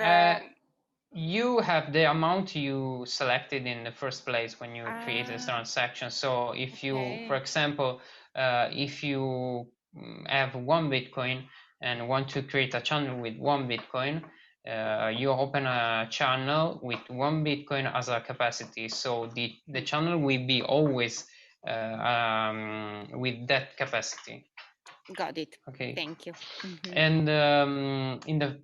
B: You have the amount you selected in the first place when you create a
A: ah,
B: transaction. So if you, for
A: okay,
B: example, if you have 1 Bitcoin and want to create a channel with 1 Bitcoin, you open a channel with 1 Bitcoin as a capacity. So the channel will be always with that capacity.
A: got it.
B: Okay.
A: Thank you.
B: And in the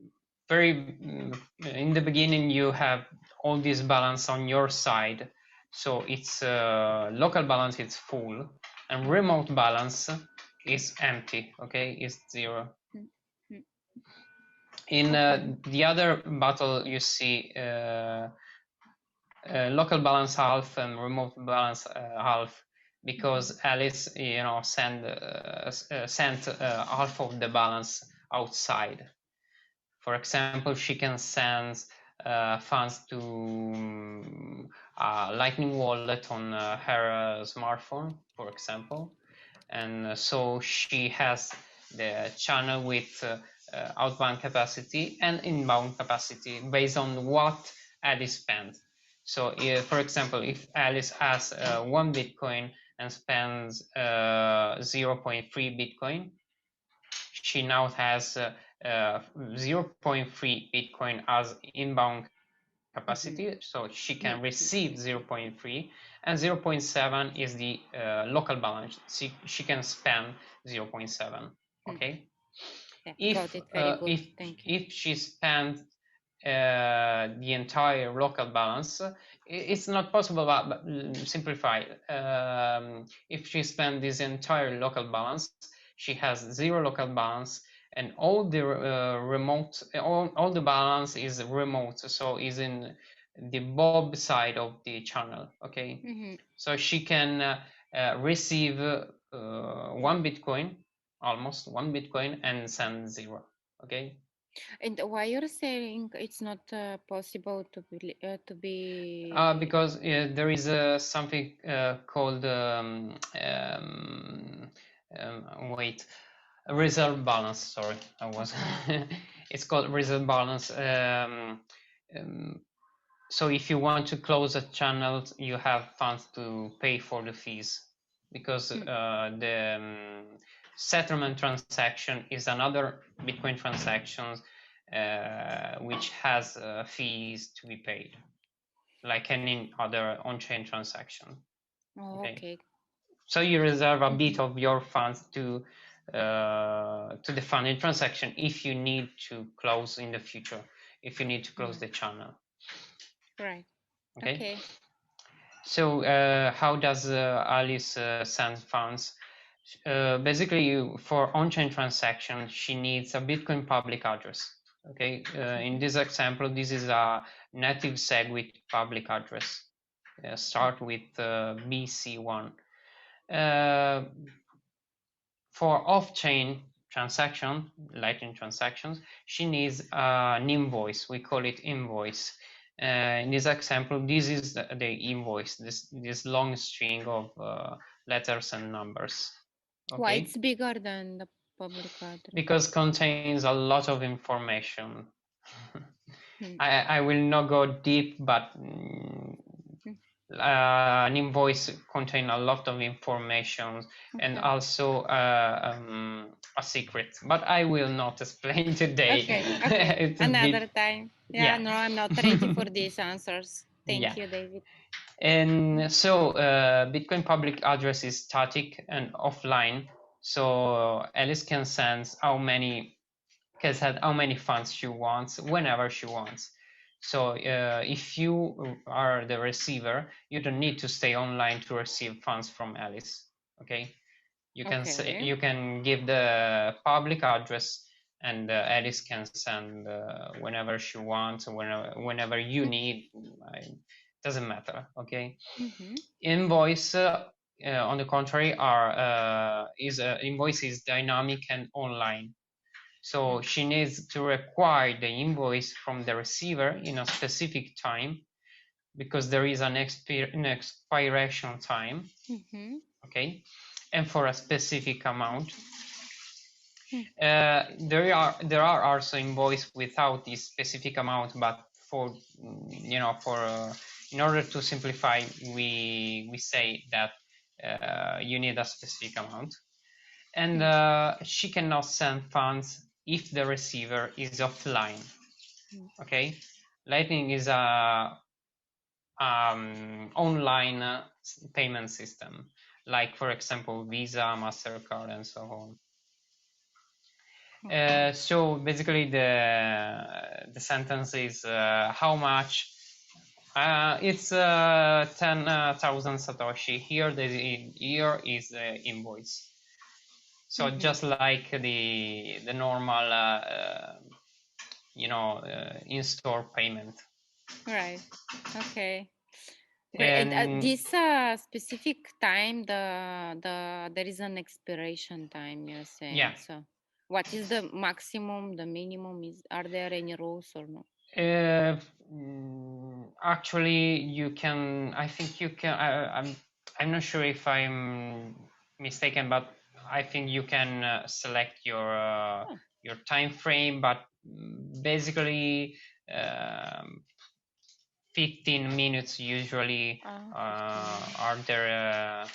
B: in the beginning, you have all this balance on your side. So it's local balance is full, and remote balance is empty. Okay, it's 0.
A: Mhm.
B: In
A: Okay.
B: the other battle, you see local balance half and remote balance half, because Alice, sent half of the balance outside. For example, she can send funds to a Lightning wallet on her smartphone, for example, and so she has the channel with outbound capacity and inbound capacity based on what Alice spent. So, for example, if Alice has 1 Bitcoin and spends 0.3 Bitcoin, she now has 0.3 Bitcoin as inbound capacity, so she can receive 0.3, and 0.7 is the local balance. She can spend 0.7. Okay.
A: Yeah, got
B: If
A: it. Very good.
B: if
A: Thank you.
B: if she spends the entire local balance, it's not possible, but simplify. If she spends this entire local balance, she has 0 local balance, and all the remote, all the balance is remote, so is in the Bob side of the channel. Okay. So she can receive 1 Bitcoin, almost 1 Bitcoin, and send 0. Okay.
A: And why you're saying it's not possible to be
B: Because there is something called wait, reserve balance. Sorry, I was.
A: okay.
B: It's called reserve balance. So if you want to close a channel, you have funds to pay for the fees, because the settlement transaction is another Bitcoin transaction which has fees to be paid, like any other on-chain transaction.
A: Oh,
B: Okay.
A: okay.
B: So you reserve a bit of your funds to the funding transaction if you need to close in the future, if you need to close the channel.
A: Right.
B: Okay.
A: Okay.
B: So how does Alice send funds? Basically, for on-chain transaction, she needs a Bitcoin public address. Okay. In this example, this is a native SegWit public address. Start with BC1. For off-chain transaction, Lightning transactions, she needs an invoice. We call it invoice. In this example, this is the invoice, this long string of letters and numbers. Okay?
A: Why it's bigger than the public address?
B: Because contains a lot of information. I will not go deep, but an invoice contains a lot of information, and also a secret, but I will not explain today.
A: Okay.
B: It's a
A: Another
B: bit,
A: time. Yeah,
B: yeah.
A: no, I'm not ready for these answers.
B: Yeah.
A: Thank you, David.
B: And so Bitcoin public address is static and offline, so Alice can sense how many funds she wants whenever she wants. So if you are the receiver, you don't need to stay online to receive funds from Alice. Okay, you can say,
A: Okay.
B: you can give the public address, and Alice can send whenever she wants, whenever you need. It doesn't matter. Okay.
A: Mm-hmm.
B: Invoice, on the contrary, invoice is dynamic and online. So she needs to require the invoice from the receiver in a specific time, because there is an expiration time.
A: Mm-hmm.
B: Okay, and for a specific amount.
A: Mm.
B: There are also invoice without this specific amount, but for in order to simplify, we say that you need a specific amount, and she cannot send funds if the receiver is offline. Okay, Lightning is a online payment system, like for example Visa, Mastercard, and so on.
A: Okay.
B: So basically, the sentence is how much. It's 10,000 Satoshi. Here is the invoice. So just like the normal, in-store payment.
A: Right. Okay. Great. And
B: And
A: this specific time, there is an expiration time, you're saying.
B: yeah,
A: So, what is the maximum? The minimum is? Are there any rules or no?
B: Actually, you can. I think you can. I'm not sure if I'm mistaken, but I think you can select your time frame. But basically, 15 minutes usually are there.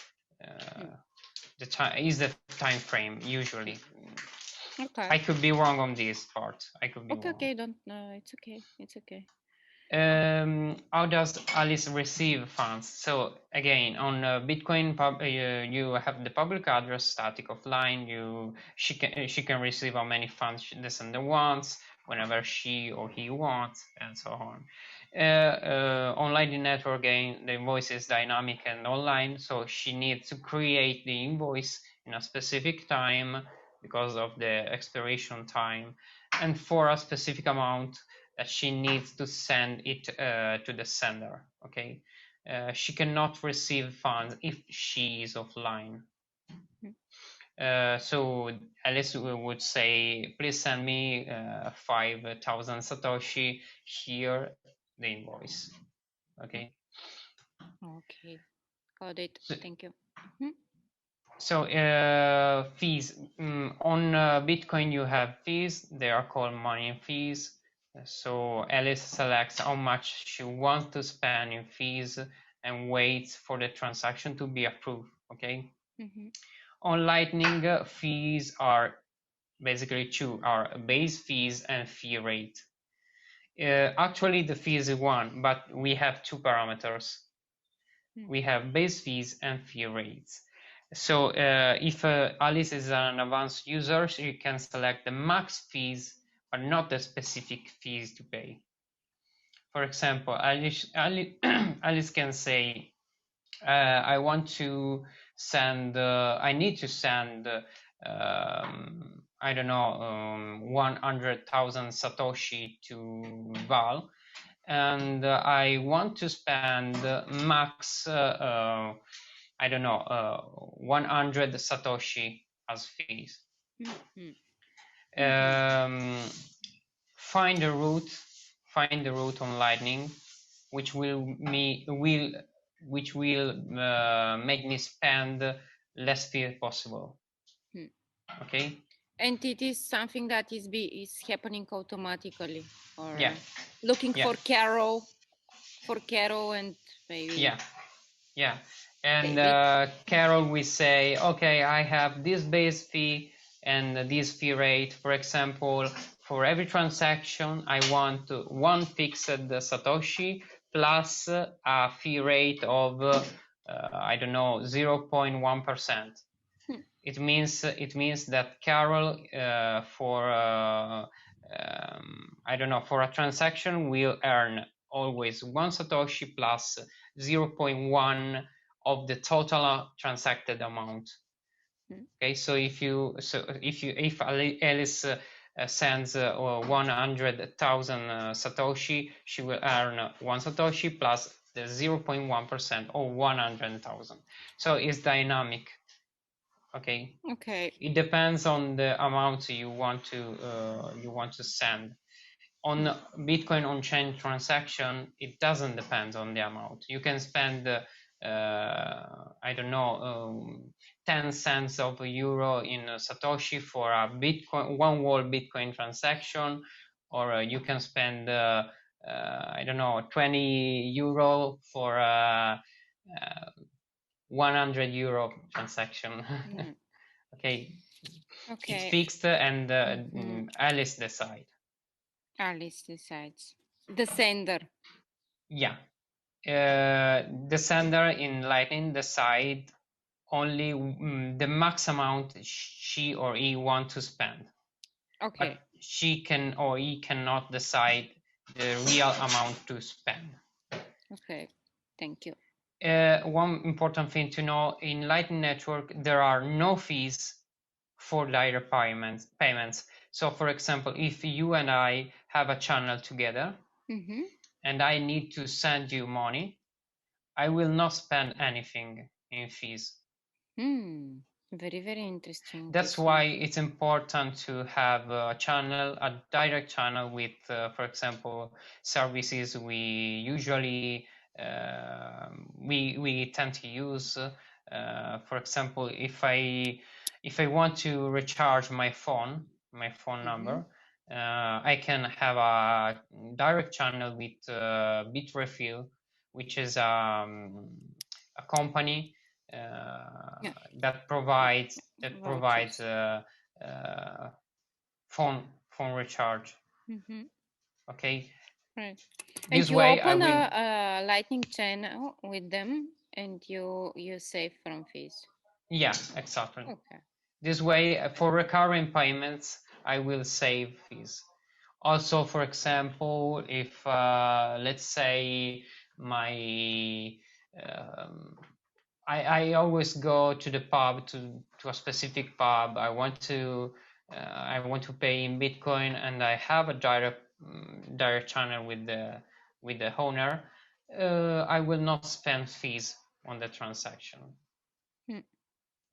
B: The time is the time frame usually.
A: Okay.
B: I could be wrong on this part. I could be
A: Okay.
B: wrong.
A: Okay. Don't. It's okay. It's okay.
B: How does Alice receive funds? So again, on Bitcoin, you have the public address, static offline. She can receive how many funds the sender wants, whenever she or he wants, and so on. On Lightning Network, again, the invoice is dynamic and online, so she needs to create the invoice in a specific time because of the expiration time, and for a specific amount that she needs to send it to the sender. Okay, she cannot receive funds if she is offline. So Alice would say, please send me 5,000 Satoshi, here the invoice. Okay.
A: Okay. Got it.
B: So,
A: Thank you.
B: so fees. On Bitcoin, you have fees. They are called money fees. So Alice selects how much she wants to spend in fees and waits for the transaction to be approved. Okay. On Lightning, fees are basically two: are base fees and fee rate. Actually, the fee is one, but we have two parameters. We have base fees and fee rates. So if Alice is an advanced user, she can select the max fees, but not the specific fees to pay. For example, Alice can say, I want to send, I need to send, I don't know, 100,000 Satoshi to Val, and I want to spend max, I don't know, 100 Satoshi as fees. Find the route on Lightning, which will make me spend less fee possible. Okay.
A: And it is something that is happening automatically, or
B: Yeah.
A: looking
B: Yeah.
A: for Carol and maybe
B: Yeah. And
A: David.
B: Carol, we say, okay, I have this base fee and this fee rate. For example, for every transaction, I want one fixed Satoshi plus a fee rate of, I don't know, 0.1%. It means that Carol, for I don't know, for a transaction, we'll earn always 1 Satoshi plus 0.1 of the total transacted amount. Okay, so if Alice sends 100,000 Satoshi, she will earn 1 Satoshi plus the 0.1% or 100,000. So it's dynamic. Okay.
A: Okay.
B: It depends on the amount you want to send. On Bitcoin on-chain transaction, it doesn't depend on the amount. You can spend, I don't know, 10 cents of euro in Satoshi for a Bitcoin, one whole Bitcoin transaction, or you can spend, I don't know, 20 euro for a 100 euro transaction. Okay. It's fixed, and Alice decide.
A: Alice decides. The sender.
B: Yeah. The sender in Lightning decide only the max amount she or he want to spend.
A: Okay.
B: But she can or he cannot decide the real amount to spend.
A: Okay. Thank you.
B: One important thing to know, in Lightning Network, there are no fees for direct payments. So for example, if you and I have a channel together, and I need to send you money, I will not spend anything in fees.
A: Very, very interesting.
B: That's why it's important to have a channel, a direct channel with, for example, services we usually we tend to use. For example, if I want to recharge my phone number, I can have a direct channel with Bitrefill, which is a company that provides phone recharge. Okay.
A: Right.
B: This
A: and you
B: way
A: open a Lightning channel with them, and you save from fees.
B: Yeah, exactly.
A: Okay.
B: This way, for recurring payments, I will save fees. Also, for example, if let's say my I always go to the pub, to a specific pub. I want to pay in Bitcoin, and I have a direct channel with the owner. I will not spend fees on the transaction.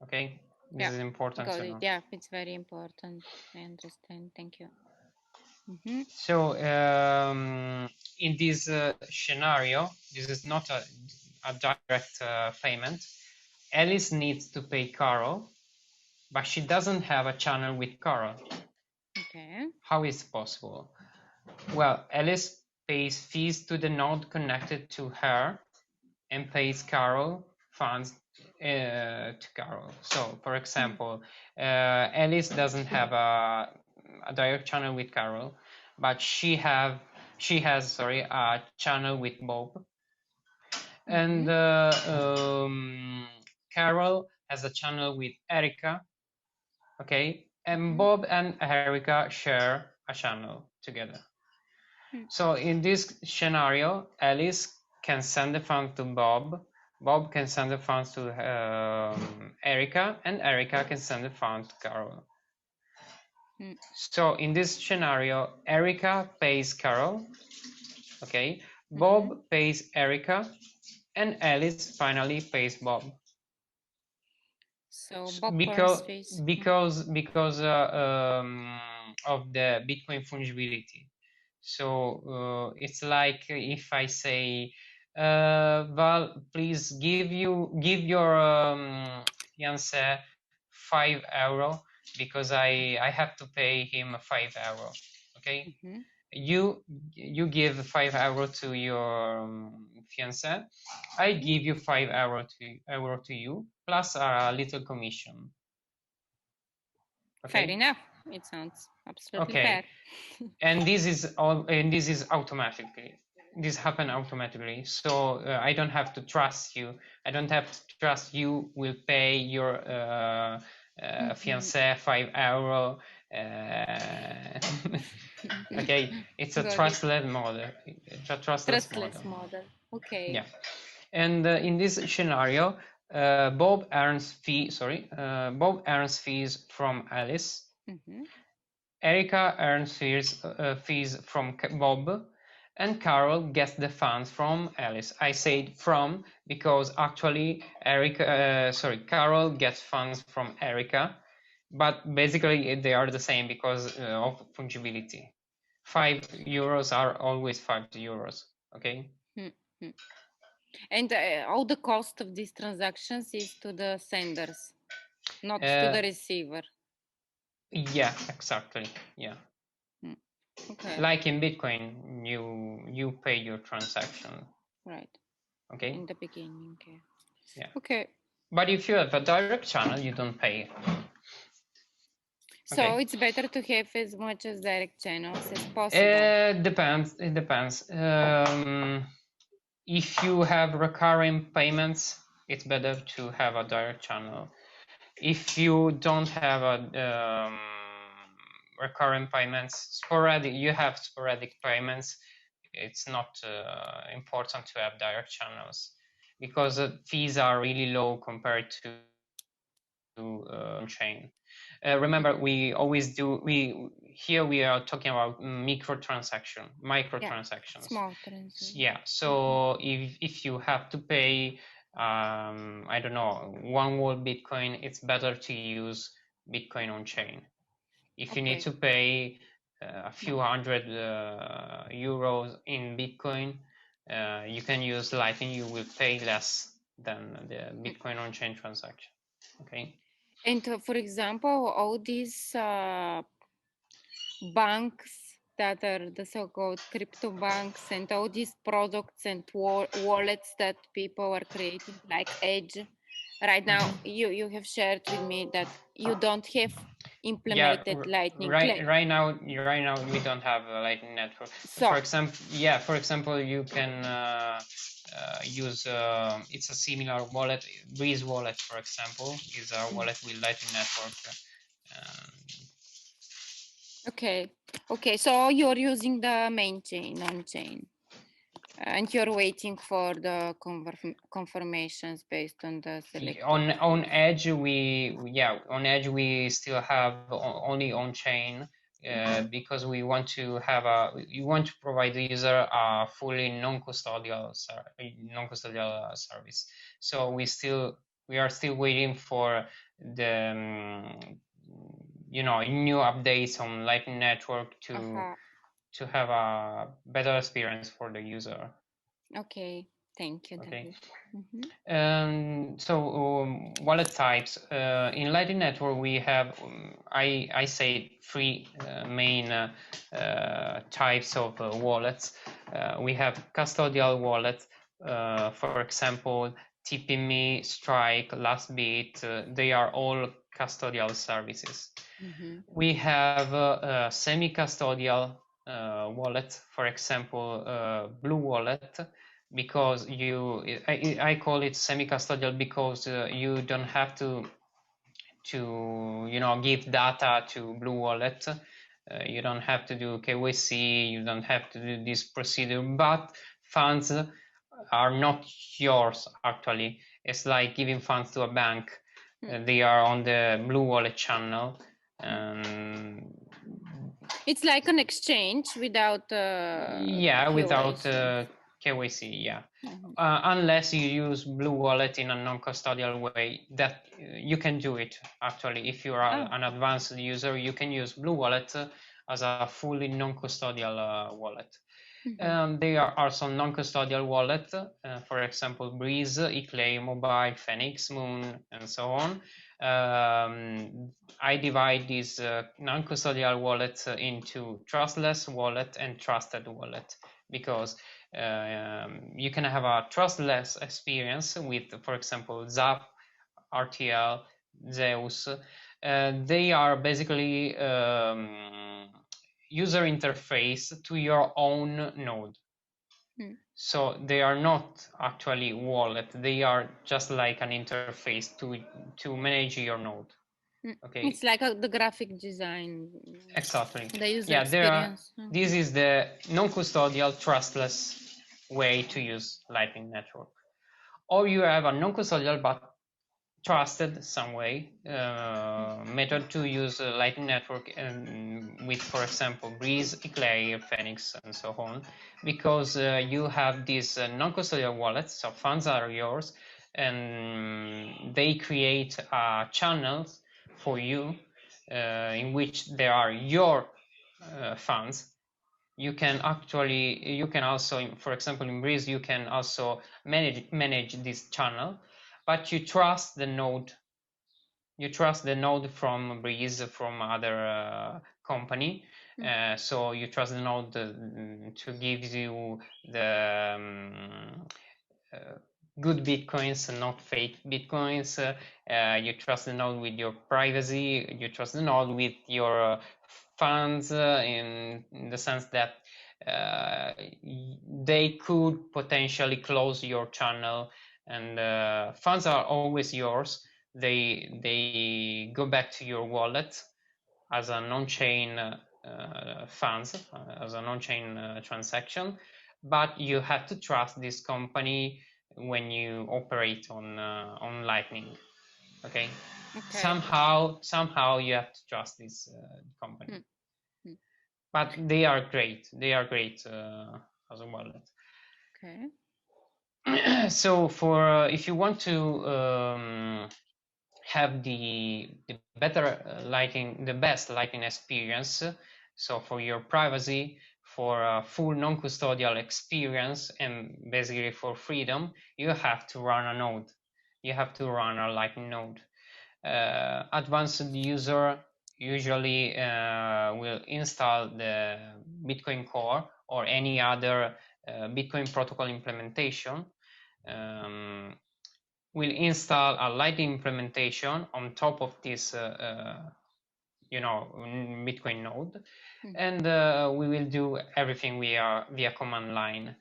B: Okay, this is important to know.
A: Yeah, it's very important. I understand. Thank you.
B: So in this scenario, this is not a direct payment. Alice needs to pay Carol, but she doesn't have a channel with Carol.
A: Okay.
B: How is it possible? Well, Alice pays fees to the node connected to her and pays Carol funds to Carol. So, for example, Alice doesn't have a direct channel with Carol, but she has a channel with Bob, and Carol has a channel with Erica. Okay, and Bob and Erica share a channel together. So in this scenario, Alice can send the funds to Bob. Bob can send the funds to Erica, and Erica can send the funds to Carol. So in this scenario, Erica pays Carol. Okay, Bob pays Erica, and Alice finally pays Bob.
A: So Bob
B: because
A: fees.
B: Of the Bitcoin fungibility. So it's like if I say, Val, please give your fiance €5 because I have to pay him €5. Okay. You give €5 to your fiance. I give you €5 to you plus a little commission.
A: Okay. Fair enough. It sounds absolutely fair.
B: And this is automatically. This happens automatically. So I don't have to trust you. I don't have to trust you will pay your fiance €5 Okay, it's a
A: Got it.
B: trustless model. It's a trustless
A: Trustless
B: model.
A: model. Okay.
B: Yeah, and in this scenario, Bob earns fees from Alice.
A: Mhm.
B: Erica earns fees from Bob, and Carol gets the funds from Alice. I said from because actually Carol gets funds from Erica, but basically they are the same because of fungibility. €5 are always €5. Okay.
A: Mhm. And all the cost of these transactions is to the senders, not to the receiver.
B: Yeah, exactly. Yeah.
A: Mm. Okay.
B: Like in Bitcoin, you pay your transaction.
A: Right.
B: Okay.
A: In the beginning. Okay.
B: Yeah.
A: Okay.
B: But if you have a direct channel, you don't pay.
A: So
B: Okay.
A: it's better to have as much as direct channels as possible.
B: It depends. It depends. If you have recurring payments, it's better to have a direct channel. If you don't have a recurring payments, you have sporadic payments, it's not important to have direct channels because fees are really low compared to on-chain. Remember, we always do. We are talking about microtransactions.
A: Small transactions.
B: Yeah. So if you have to pay, I don't know, one whole Bitcoin, it's better to use Bitcoin on chain. If you need to pay a few hundred euros in Bitcoin, you can use Lightning. You will pay less than the Bitcoin on chain transaction. Okay.
A: And for example, all these banks that are the so-called crypto banks and all these products and wallets that people are creating, like Edge. Right now, you have shared with me that you don't have implemented Lightning.
B: Right now we don't have a Lightning network.
A: So,
B: For example, you can use it's a similar wallet. Breeze wallet, for example, is a wallet with Lightning network.
A: okay. So you're using the main chain on chain. And you're waiting for the confirmations based on the selected.
B: On Edge, we still have only on chain because we want to provide the user a fully non-custodial service. So we are still waiting for the new updates on Lightning Network to have a better experience for the user.
A: Okay, thank you, David.
B: Wallet types in Lightning Network we have I say three main types of wallets. We have custodial wallet, for example, TPMe, Strike, Lastbit. They are all custodial services. We have semi-custodial wallet, for example, Blue Wallet, because I call it semi-custodial because you don't have to give data to Blue Wallet. You don't have to do KYC, you don't have to do this procedure, but funds are not yours actually. It's like giving funds to a bank. They are on the Blue Wallet channel.
A: It's like an exchange without
B: without KYC, unless you use Blue Wallet in a non-custodial way, that you can do it actually. If you are an advanced user, you can use Blue Wallet as a fully non-custodial wallet. There are some non-custodial wallets, for example, Breeze, Eclay Mobile, Phoenix, Moon, and so on. I divide these non-custodial wallets into trustless wallet and trusted wallet because you can have a trustless experience with, for example, Zap, RTL, Zeus. They are basically user interface to your own node. So they are not actually wallet. They are just like an interface to manage your node. Okay,
A: It's like the graphic design,
B: exactly.
A: the user
B: Yeah, there are.
A: experience.
B: This is the non-custodial trustless way to use Lightning Network. Or you have a non-custodial but trusted some way method to use Lightning Network with, for example, Breeze, Eclair, Phoenix, and so on, because you have these non-custodial wallets, so funds are yours, and they create channels for you in which there are your funds. You can also, for example, in Breeze, you can also manage this channel, but you trust the node from Breeze, from other company. So you trust the node to give you the good bitcoins and not fake bitcoins. You trust the node with your privacy. You trust the node with your funds in the sense that they could potentially close your channel, and funds are always yours. They go back to your wallet as a non-chain funds, as an on-chain transaction, but you have to trust this company when you operate on Lightning. Okay,
A: Okay.
B: somehow you have to trust this company, but they are great. They are great as a wallet.
A: Okay.
B: So for if you want to have the better lighting, the best lighting experience, so for your privacy, for a full non-custodial experience, and basically for freedom, you have to run a node. You have to run a Lightning node. Advanced user usually will install the Bitcoin Core or any other Bitcoin protocol implementation. Um, will install a Lightning implementation on top of this Bitcoin node, and we will do everything via command line.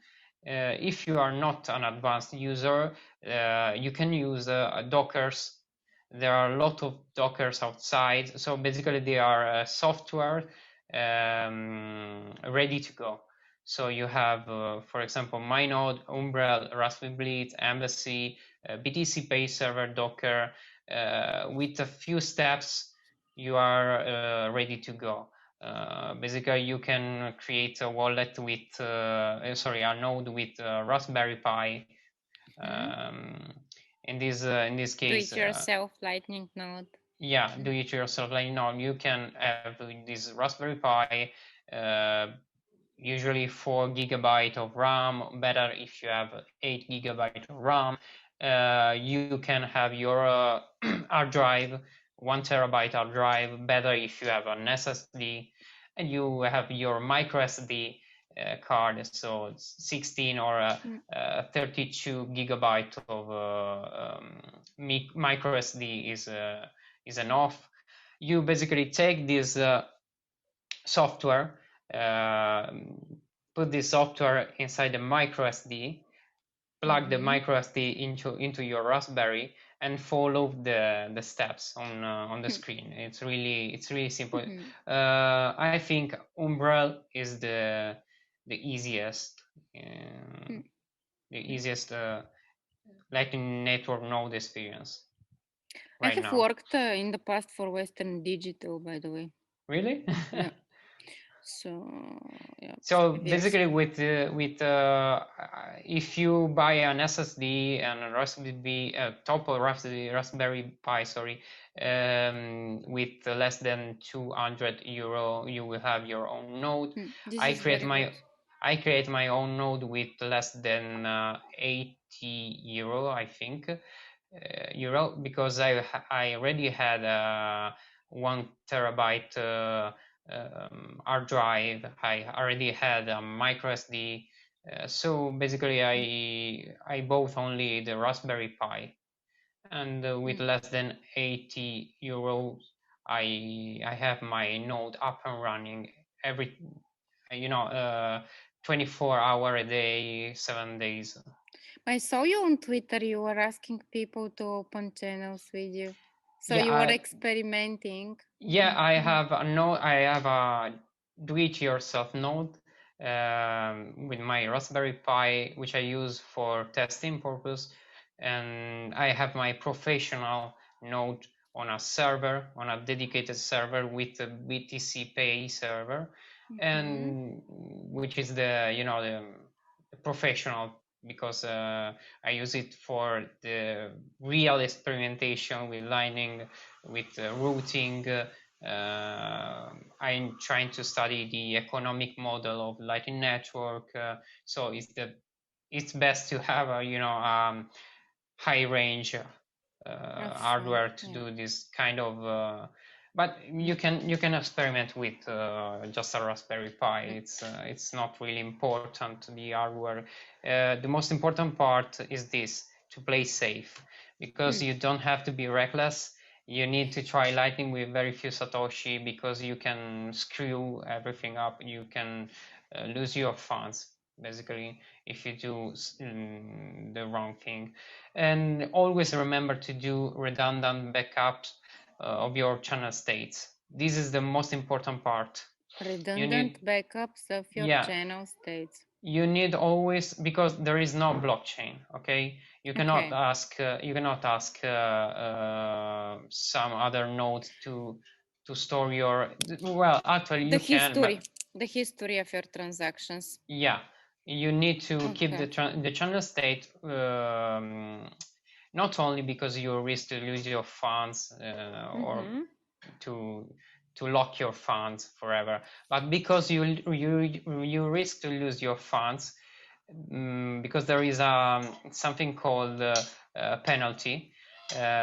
B: If you are not an advanced user, you can use Dockers. There are a lot of Dockers outside, so basically they are software ready to go. So you have, for example, MyNode, Umbrel, Raspberry Bleed, Embassy, BTC Pay Server, Docker. With a few steps, you are ready to go. Basically, you can create a wallet with, a node with Raspberry Pi. In this
A: Do
B: case,
A: it yourself lightning node.
B: yeah, do it yourself. Like, you can have this Raspberry Pi, usually 4 GB of RAM. Better if you have 8 GB of RAM. You can have your hard drive, 1 TB hard drive. Better if you have an SSD, and you have your micro SD card, so it's 16 or 32 GB of micro SD is enough. You basically take this software, uh, put this software inside the micro SD, plug the micro SD into your Raspberry, and follow the steps on the screen. It's really simple. I think Umbrel is the easiest the easiest Lightning Network node experience
A: I
B: right
A: have
B: now.
A: worked in the past for Western Digital, by the way.
B: Really?
A: Yeah. So yeah,
B: So
A: 5 years.
B: basically, with if you buy an SSD and a Raspberry top of Raspberry Pi, sorry, with less than 200 euro, you will have your own node.
A: This
B: I
A: is
B: create
A: very
B: my
A: good.
B: I create my own node with less than 80 euro, I think, euro, because I already had a 1 TB hard drive. I already had a micro SD. So basically, I bought only the Raspberry Pi, and with less than 80 euros, I have my node up and running every 24 hour a day, 7 days.
A: I saw you on Twitter. You were asking people to open channels with you. So you are experimenting.
B: Yeah, I have a node. I have a do-it-yourself node with my Raspberry Pi, which I use for testing purpose, and I have my professional node on a server, on a dedicated server with a BTC Pay server, and which is the the professional, because I use it for the real experimentation with Lightning, with routing. I'm trying to study the economic model of Lightning Network. So it's best to have a high range hardware to do this kind of. But you can experiment with just a Raspberry Pi. It's not really important, the hardware. The most important part is this: to play safe, because you don't have to be reckless. You need to try Lightning with very few Satoshi, because you can screw everything up. You can lose your funds, basically, if you do the wrong thing. And always remember to do redundant backups of your channel states. This is the most important part.
A: Redundant backups of your channel states.
B: You need always, because there is no blockchain. Okay, you cannot ask some other node to store your, well, actually you can, but
A: the history of your transactions.
B: Yeah, you need to keep the channel state, not only because you risk to lose your funds or to lock your funds forever, but because you risk to lose your funds, because there is something called penalty.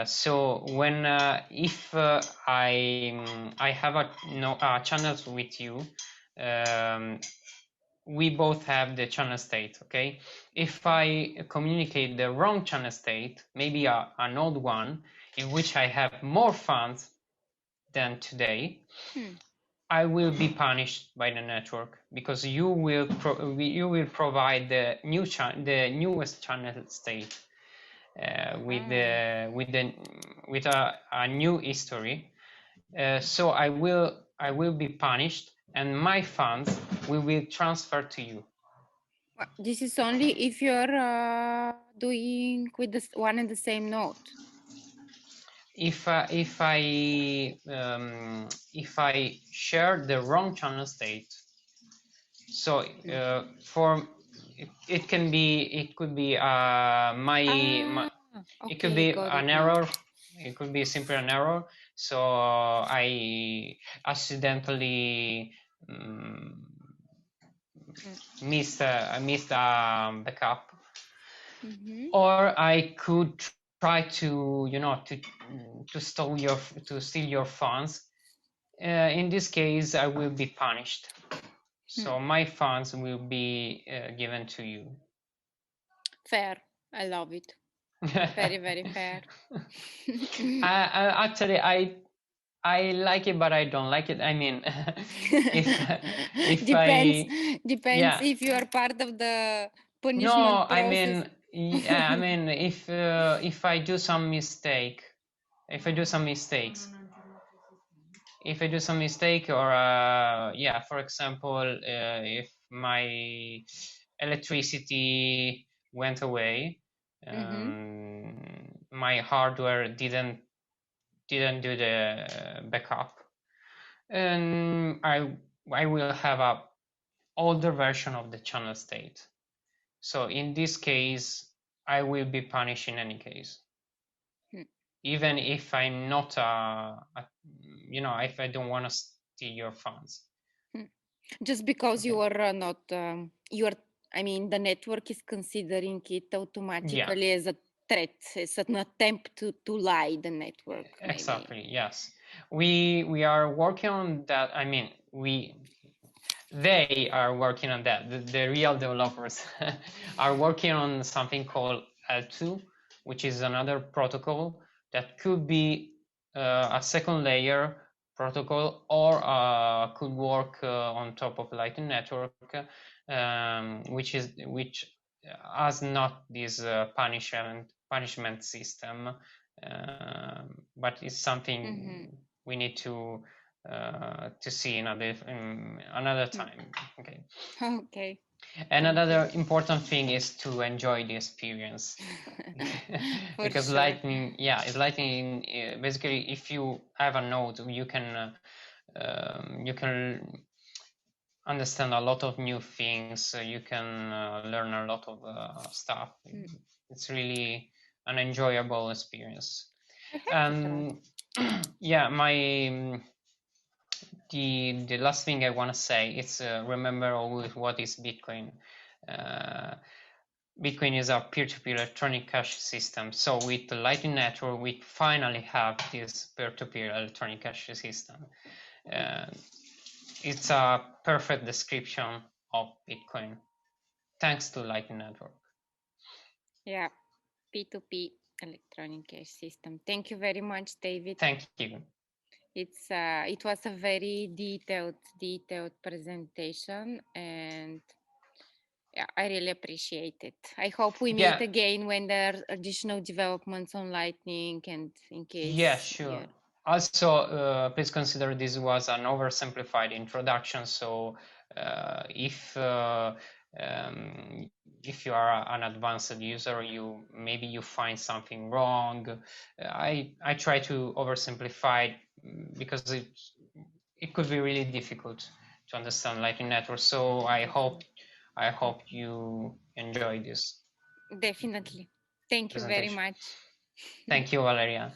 B: So when if I have channels with you, we both have the channel state. Okay, if I communicate the wrong channel state, maybe an old one in which I have more funds than today, I will be punished by the network, because you will provide the newest channel state with a new history. So I will be punished, and my funds will transfer to you.
A: This is only if you're doing with the one and the same node.
B: If I share the wrong channel state, so for it could be it could be an error. It could be simply an error. So I accidentally missed a backup, or I could try to steal your funds. In this case, I will be punished. So my funds will be given to you.
A: Fair. I love it. Very, very fair.
B: Actually, I like it, but I don't like it. I mean, if
A: depends if you are part of the punishment process.
B: I mean, yeah, I mean, if I do some mistake, if I do some mistakes, or for example, if my electricity went away, my hardware didn't do the backup, and I will have a older version of the channel state. So in this case, I will be punished in any case, even if I'm not if I don't want to steal your funds.
A: Just because you are not the network is considering it automatically as a threat. It's an attempt to lie the network. Maybe.
B: Exactly. Yes, we are working on that. I mean, they are working on that. The real developers are working on something called L2, which is another protocol that could be a second layer protocol, or could work on top of Lightning Network, which has not this punishment system. but it's something we need to see another time. Okay.
A: Okay.
B: Another important thing is to enjoy the experience. Because
A: sure.
B: Lightning, Lightning, basically, if you have a node, you can understand a lot of new things. You can learn a lot of stuff. It's really an enjoyable experience. Yeah, the last thing I want to say is remember always what is Bitcoin. Bitcoin is a peer-to-peer electronic cash system. So with the Lightning Network, we finally have this peer-to-peer electronic cash system. It's a perfect description of Bitcoin, thanks to Lightning Network.
A: Yeah, P2P electronic cash system. Thank you very much, David.
B: Thank you.
A: It was a very detailed presentation, and yeah, I really appreciate it. I hope we meet again when there are additional developments on Lightning, and in case.
B: Yeah, sure. Also, please consider this was an oversimplified introduction. So if you are an advanced user, maybe you find something wrong. I try to oversimplify because it could be really difficult to understand Lightning Network. So I hope you enjoy this.
A: Definitely. Thank you very much.
B: Thank you, Valeria.